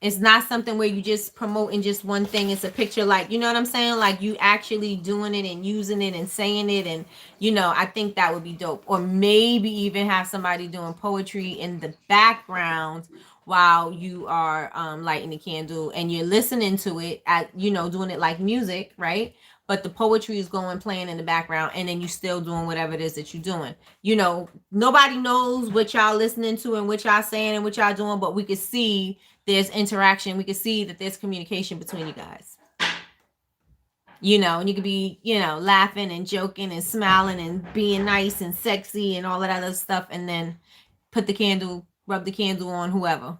It's not something where you just promoting just one thing. It's a picture, like, you know what I'm saying? Like, you actually doing it and using it and saying it. And, I think that would be dope. Or maybe even have somebody doing poetry in the background while you are lighting the candle and you're listening to it at, doing it like music, right? But the poetry is going playing in the background, and then you still doing whatever it is that you're doing. Nobody knows what y'all listening to and what y'all saying and what y'all doing, but we could see there's interaction. We could see that there's communication between you guys. And you could be, laughing and joking and smiling and being nice and sexy and all that other stuff, and then rub the candle on whoever.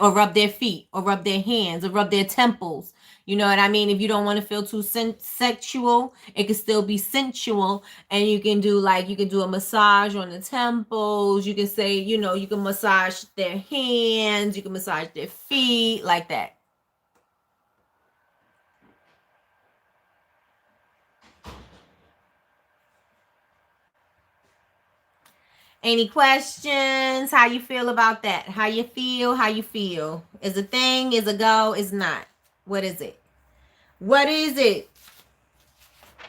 Or rub their feet, or rub their hands, or rub their temples. You know what I mean? If you don't want to feel too sexual, it can still be sensual. And you can do a massage on the temples. You can say, you can massage their hands. You can massage their feet, like that. Any questions? How you feel about that? How you feel? How you feel? Is a thing? Is a go? Is not? What is it? What is it?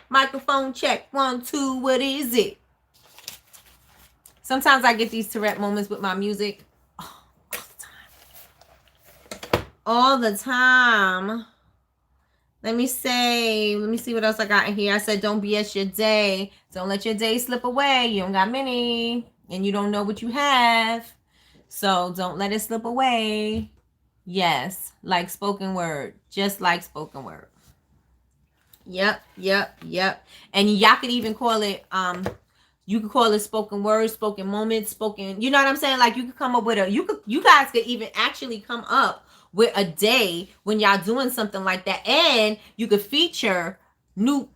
Microphone check. 1, 2. What is it? Sometimes I get these Tourette moments with my music. Oh, all the time. All the time. Let me see what else I got in here. I said, don't BS your day. Don't let your day slip away. You don't got many, and you don't know what you have. So don't let it slip away. Yes, like spoken word. Just like spoken word. Yep. And y'all could even call it, you could call it spoken word, spoken moment, spoken, you know what I'm saying? Like, you could come up with you guys could even actually come up with a day when y'all doing something like that. And you could feature new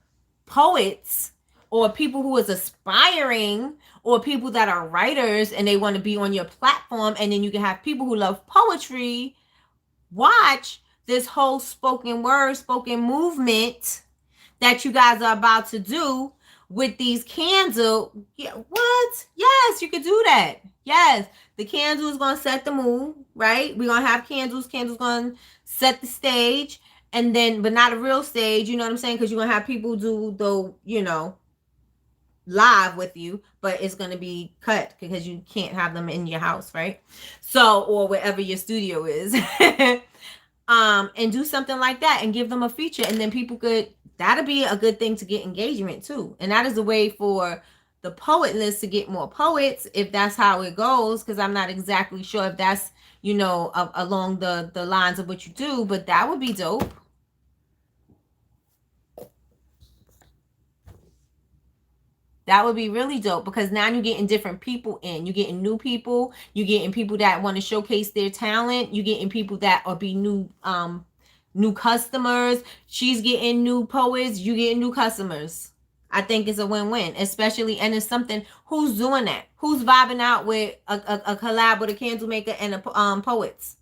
poets or people who is aspiring, or people that are writers and they want to be on your platform. And then you can have people who love poetry watch this whole spoken word, spoken movement that you guys are about to do with these candles. Yeah, what? Yes, you could do that. Yes, the candle is going to set the mood, right? We're going to have candles. Candles going to set the stage, and then, but not a real stage, you know what I'm saying? Because you're going to have people do the, live with you, but it's going to be cut because you can't have them in your house, right? So, or wherever your studio is. And do something like that and give them a feature, and then people could, that'll be a good thing to get engagement too. And that is a way for the poet list to get more poets, if that's how it goes, because I'm not exactly sure if that's, along the lines of what you do, but that would be dope. That would be really dope, because now you're getting different people in. You're getting new people. You're getting people that want to showcase their talent. You're getting people that are be new customers. She's getting new poets. You getting new customers. I think it's a win-win, especially, and it's something, who's doing that? Who's vibing out with a collab with a candle maker and a poets?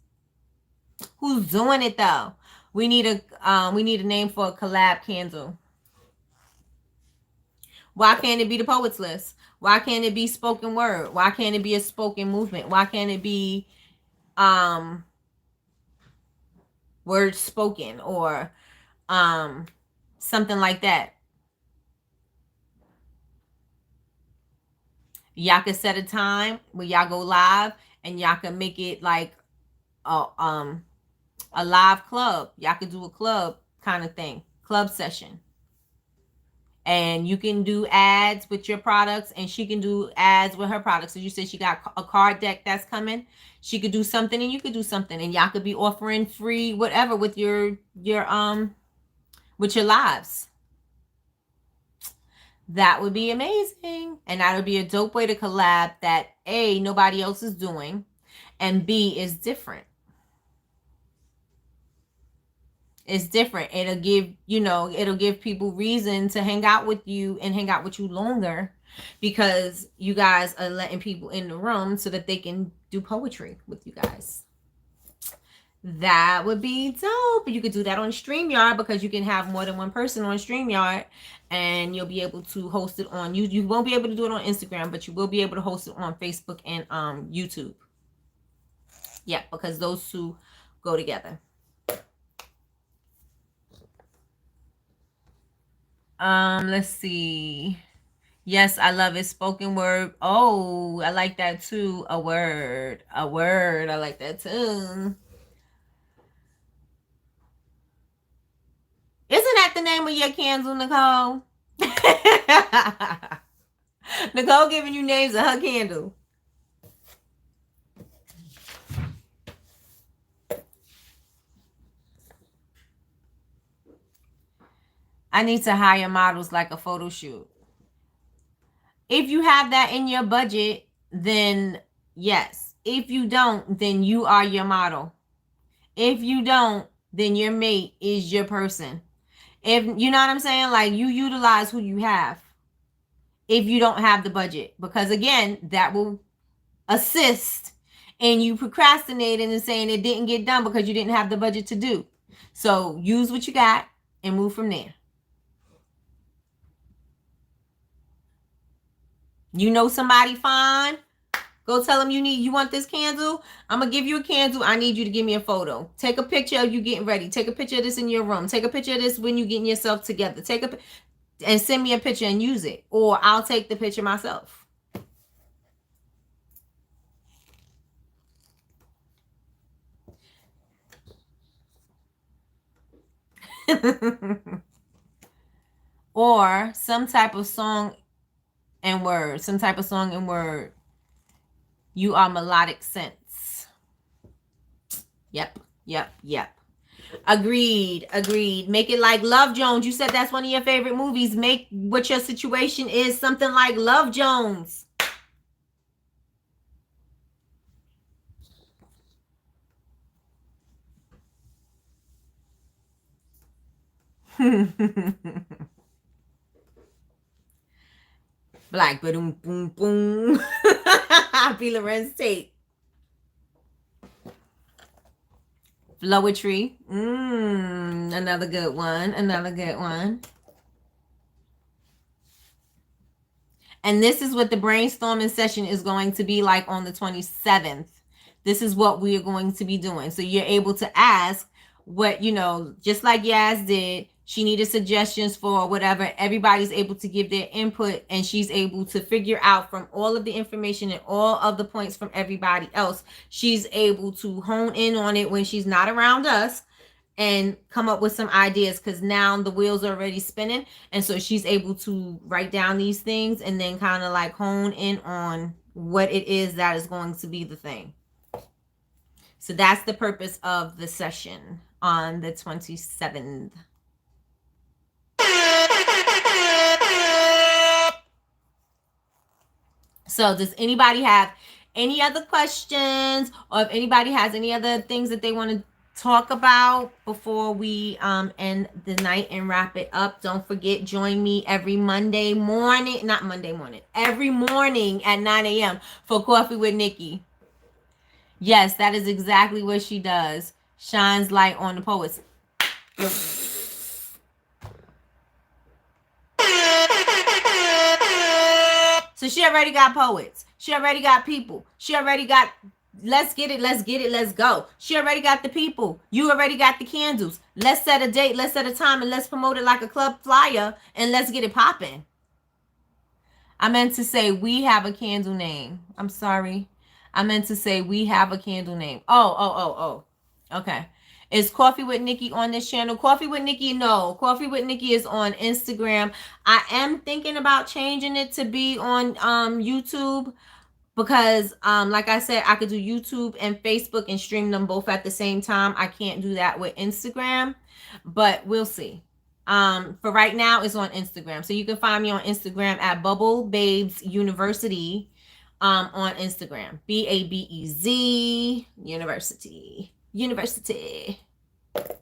Who's doing it though? We need a name for a collab candle. Why can't it be the poets list? Why can't it be spoken word? Why can't it be a spoken movement? Why can't it be words spoken, or something like that? Y'all can set a time where y'all go live, and y'all can make it like a live club. Y'all could do a club kind of thing, club session. And you can do ads with your products, and she can do ads with her products. So you said she got a card deck that's coming. She could do something, and you could do something, and y'all could be offering free whatever with your with your lives. That would be amazing. And that would be a dope way to collab that A, nobody else is doing, and B, is different. It's different. It'll give people reason to hang out with you and hang out with you longer, because you guys are letting people in the room so that they can do poetry with you guys. That would be dope. You could do that on StreamYard, because you can have more than one person on StreamYard, and you'll be able to host it on you. You won't be able to do it on Instagram, but you will be able to host it on Facebook and YouTube. Yeah, because those two go together. Let's see. Yes, I love it. Spoken word. Oh, I like that too. A word. A word. I like that too. Isn't that the name of your candle, Nicole? Nicole giving you names of her candle. I need to hire models like a photo shoot. If you have that in your budget, then yes. If you don't, then you are your model. If you don't, then your mate is your person. If you know what I'm saying, like, you utilize who you have if you don't have the budget, because again, that will assist in you procrastinating and saying it didn't get done because you didn't have the budget to do. So use what you got and move from there. You know somebody fine, go tell them you want this candle. I'm gonna give you a candle. I need you to give me a photo. Take a picture of you getting ready. Take a picture of this in your room. Take a picture of this when you getting yourself together. And send me a picture and use it, or I'll take the picture myself. Or some type of song and word. Some type of song and word. You are melodic sense. Yep. Agreed. Make it like Love Jones. You said that's one of your favorite movies. Make what your situation is something like Love Jones. Black boom boom boom. Be Lorenz Tate. Flowetry. Another good one. And this is what the brainstorming session is going to be like on the 27th. This is what we are going to be doing. So you're able to ask what, just like Yaz did, She needed suggestions for whatever. Everybody's able to give their input, and she's able to figure out from all of the information and all of the points from everybody else. She's able to hone in on it when she's not around us and come up with some ideas, because now the wheels are already spinning. And so she's able to write down these things and then kind of like hone in on what it is that is going to be the thing. So that's the purpose of the session on the 27th. So does anybody have any other questions, or if anybody has any other things that they want to talk about before we end the night and wrap it up? Don't forget, join me every Monday morning, not Monday morning, every morning at 9 a.m. for Coffee with Nikki. Yes, that is exactly what she does. Shines light on the poets. So she already got poets. She already got people. She already got, let's get it, let's go. She already got the people. You already got the candles. Let's set a date, let's set a time, and let's promote it like a club flyer, and let's get it popping. I meant to say we have a candle name. I'm sorry. I meant to say we have a candle name. Oh. Okay. Is Coffee with Nikki on this channel? Coffee with Nikki, no. Coffee with Nikki is on Instagram. I am thinking about changing it to be on YouTube, because like I said, I could do YouTube and Facebook and stream them both at the same time. I can't do that with Instagram, but we'll see. For right now, it's on Instagram. So you can find me on Instagram at Bubble Babes University on Instagram. BABEZ University. University. Let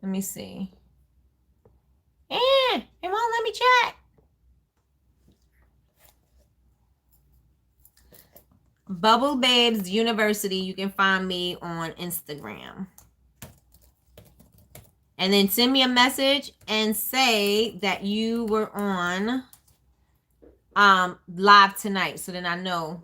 me see. And it won't let me chat. Bubble Babes University. You can find me on Instagram. And then send me a message and say that you were on live tonight, so then I know.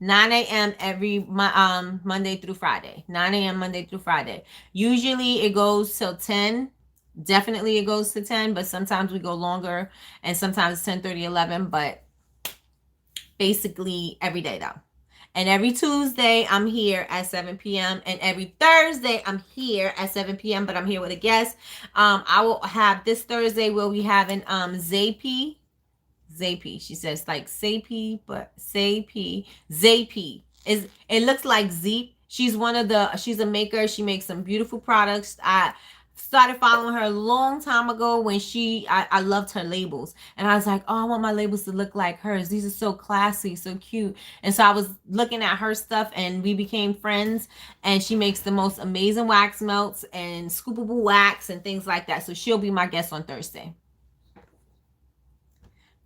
9 a.m. every Monday through Friday. 9 a.m. Monday through Friday. Usually it goes till 10. Definitely it goes to 10, but sometimes we go longer, and sometimes 10:30, 11, but basically every day though. And every Tuesday I'm here at 7 p.m. and every Thursday I'm here at 7 p.m. but I'm here with a guest. I will have this Thursday, we'll be having Zapi. She says like Zapi, but Zapi. It looks like Zeep. She's a maker. She makes some beautiful products. I started following her a long time ago when I loved her labels, and I was like, oh, I want my labels to look like hers. These are so classy, so cute. And so I was looking at her stuff, and we became friends. And she makes the most amazing wax melts and scoopable wax and things like that. So she'll be my guest on Thursday.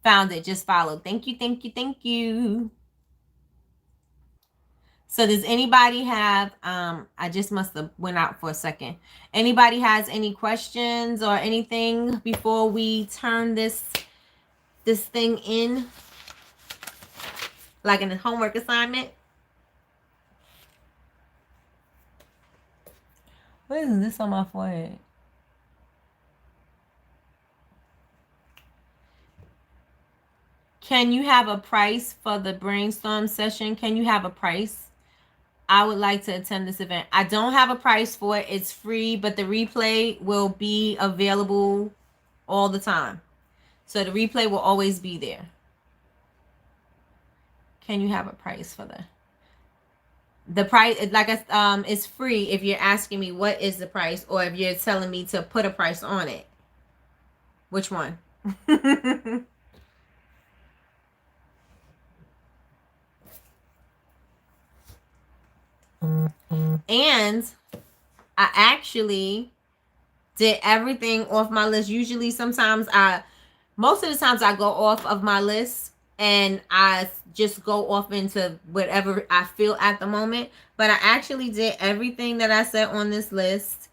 Found it, just followed. Thank you. So does anybody have, I just must have went out for a second. Anybody has any questions or anything before we turn this thing in? Like in a homework assignment? What is this on my forehead? Can you have a price for the brainstorm session? Can you have a price? I would like to attend this event. I don't have a price for it. It's free, but the replay will be available all the time. So the replay will always be there. Can you have a price for the price? Like it's free if you're asking me what is the price, or if you're telling me to put a price on it. Which one? And I actually did everything off my list. Usually, most of the times I go off of my list and I just go off into whatever I feel at the moment. But I actually did everything that I said on this list.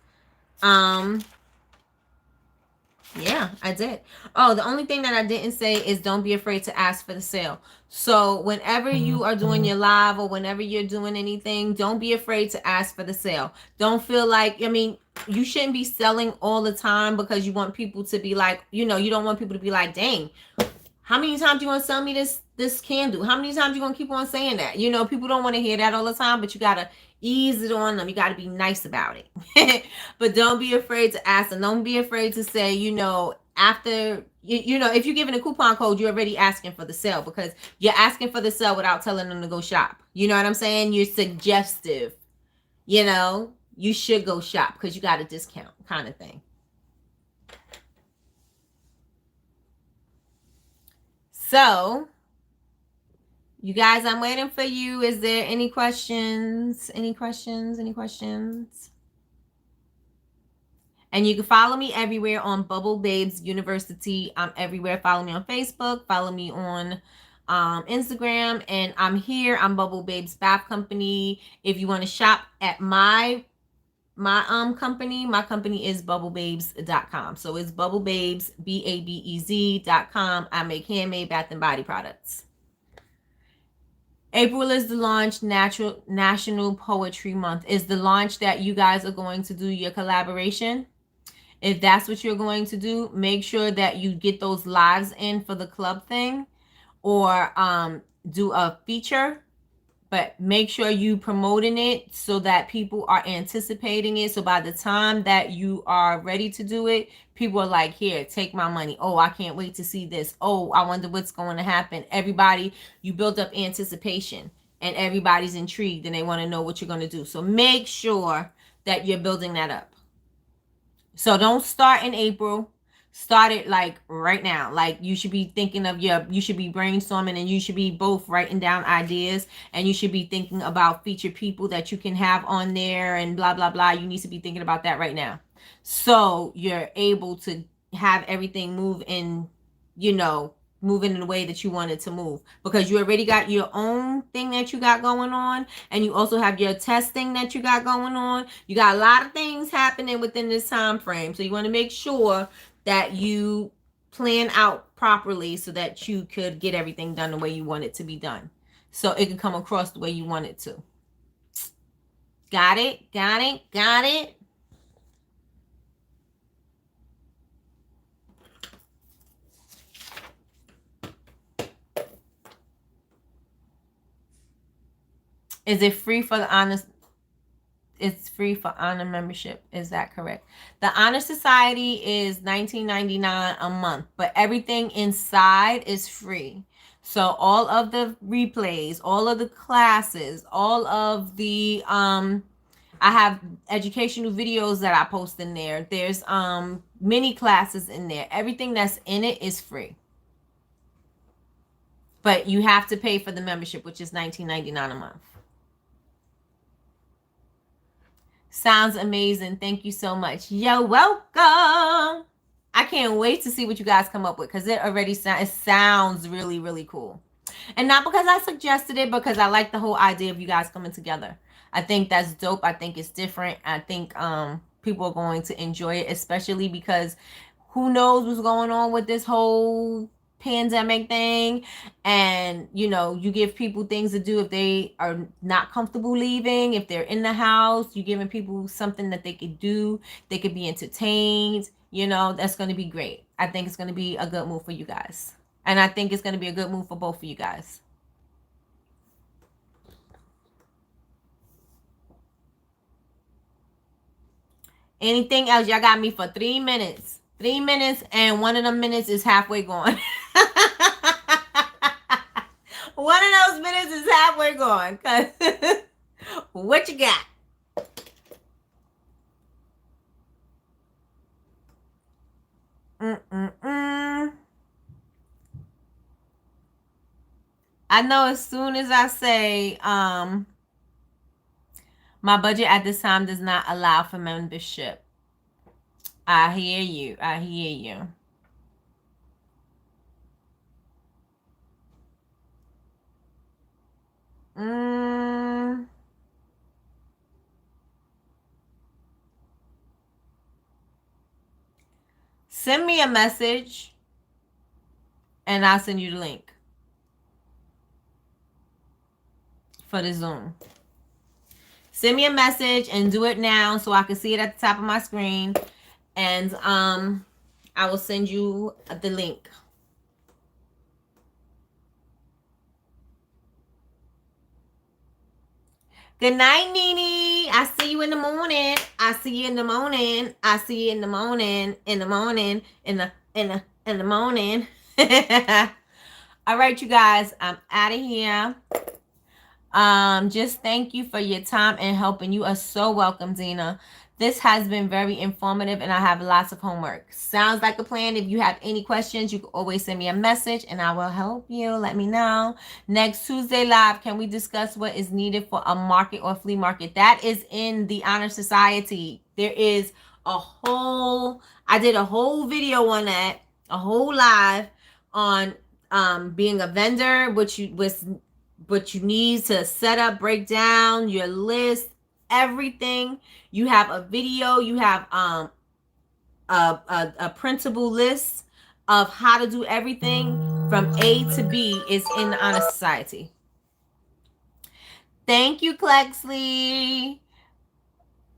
Yeah, I did. Oh, the only thing that I didn't say is don't be afraid to ask for the sale. So whenever you are doing your live or whenever you're doing anything, don't be afraid to ask for the sale. Don't feel like, I mean, you shouldn't be selling all the time because you want people to be like, you know, you don't want people to be like, dang, how many times you gonna sell me this candle? How many times you gonna keep on saying that? You know, people don't want to hear that all the time, but you gotta ease it on them. You gotta be nice about it. But don't be afraid to ask them. Don't be afraid to say, you know, after you know, if you're giving a coupon code, you're already asking for the sale because you're asking for the sale without telling them to go shop. You know what I'm saying? You're suggestive. You know, you should go shop because you got a discount kind of thing. So you guys, I'm waiting for you. Is there any questions? Any questions? Any questions? And you can follow me everywhere on Bubble Babes University. I'm everywhere. Follow me on Facebook. Follow me on Instagram. And I'm here. I'm Bubble Babes Bath Company. If you want to shop at my company, my company is bubblebabes.com. So it's bubblebabes, BABEZ.com. I make handmade bath and body products. April is the launch. National Poetry Month is the launch that you guys are going to do your collaboration. If that's what you're going to do, make sure that you get those lives in for the club thing, or do a feature. But make sure you promoting it so that people are anticipating it. So by the time that you are ready to do it, people are like, here, take my money. Oh, I can't wait to see this. Oh, I wonder what's going to happen. Everybody, you build up anticipation and everybody's intrigued and they want to know what you're going to do. So make sure that you're building that up. So don't start in April. Start it like right now. Like you should be thinking of you should be brainstorming and you should be both writing down ideas and you should be thinking about featured people that you can have on there and blah, blah, blah. You need to be thinking about that right now. So you're able to have everything move in, you know, moving in the way that you want it to move because you already got your own thing that you got going on and you also have your testing that you got going on. You got a lot of things happening within this time frame, so you want to make sure that you plan out properly so that you could get everything done the way you want it to be done, so it can come across the way you want it to. Got it? Got it? Got it? Is it free for the honest? It's free for honor membership. Is that correct? The Honor Society is $19.99 a month, but everything inside is free. So all of the replays, all of the classes, all of the I have educational videos that I post in there. There's mini classes in there. Everything that's in it is free. But you have to pay for the membership, which is $19.99 a month. Sounds amazing. Thank you so much. You're welcome. I can't wait to see what you guys come up with because it sounds really, really cool. And not because I suggested it, because I like the whole idea of you guys coming together. I think that's dope. I think it's different. I think people are going to enjoy it, especially because who knows what's going on with this whole pandemic thing. And you know, you give people things to do if they are not comfortable leaving. If they're in the house, you're giving people something that they could do. They could be entertained. You know, that's going to be great. I think it's going to be a good move for you guys, and I think it's going to be a good move for both of you guys. Anything else? Y'all got me for 3 minutes. 3 minutes, and one of them minutes is halfway gone. One of those minutes is halfway gone. What you got? I know as soon as I say, my budget at this time does not allow for membership. I hear you. I hear you. Send me a message and I'll send you the link for the Zoom. Send me a message and do it now so I can see it at the top of my screen. And I will send you the link. Good night, Nene. I see you in the morning. I see you in the morning. I see you in the morning. In the morning. In the morning. All right, you guys. I'm out of here. Just thank you for your time and helping. You are so welcome, Dina. This has been very informative and I have lots of homework. Sounds like a plan. If you have any questions, you can always send me a message and I will help you. Let me know. Next Tuesday live, can we discuss what is needed for a market or flea market? That is in the Honor Society. There is I did a whole video on that, a whole live on being a vendor, what you need to set up, break down your list, everything. You have a video, you have a printable list of how to do everything from A to B is in the Honor Society. Thank you, Clexley.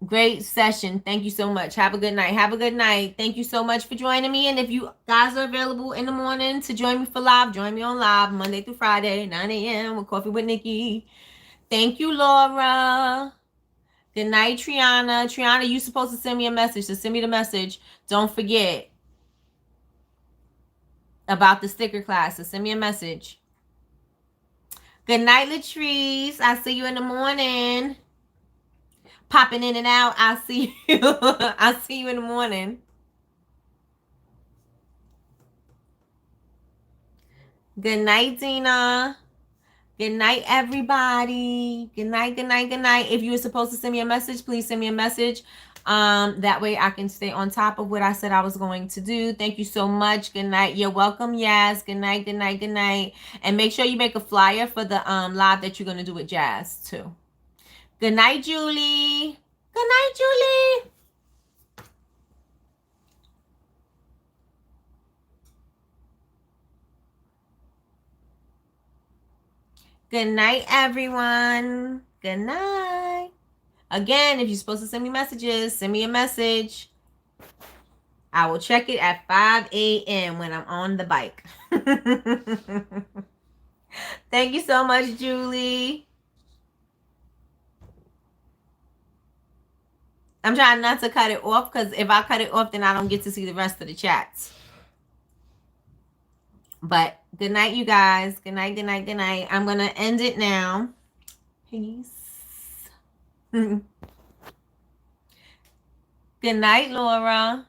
Great session. Thank you so much. Have a good night. Have a good night. Thank you so much for joining me. And if you guys are available in the morning to join me for live, join me on live Monday through Friday, 9 a.m. with Coffee with Nikki. Thank you, Laura. Good night, Triana. Triana, you're supposed to send me a message. So send me the message. Don't forget about the sticker class. So send me a message. Good night, Latrice. I'll see you in the morning. Popping in and out. I'll see you. I'll see you in the morning. Good night, Dina. Good night, everybody. Good night, good night, good night. If you were supposed to send me a message, please send me a message. That way I can stay on top of what I said I was going to do. Thank you so much. Good night. You're welcome. Yes. Good night, good night, good night. And make sure you make a flyer for the live that you're going to do with Jazz, too. Good night, Julie. Good night, Julie. Good night, everyone. Good night. Again, if you're supposed to send me messages, send me a message. I will check it at 5 a.m. when I'm on the bike. Thank you so much, Julie. I'm trying not to cut it off because if I cut it off, then I don't get to see the rest of the chats. But good night, you guys. Good night, good night, good night. I'm going to end it now. Peace. Good night, Laura.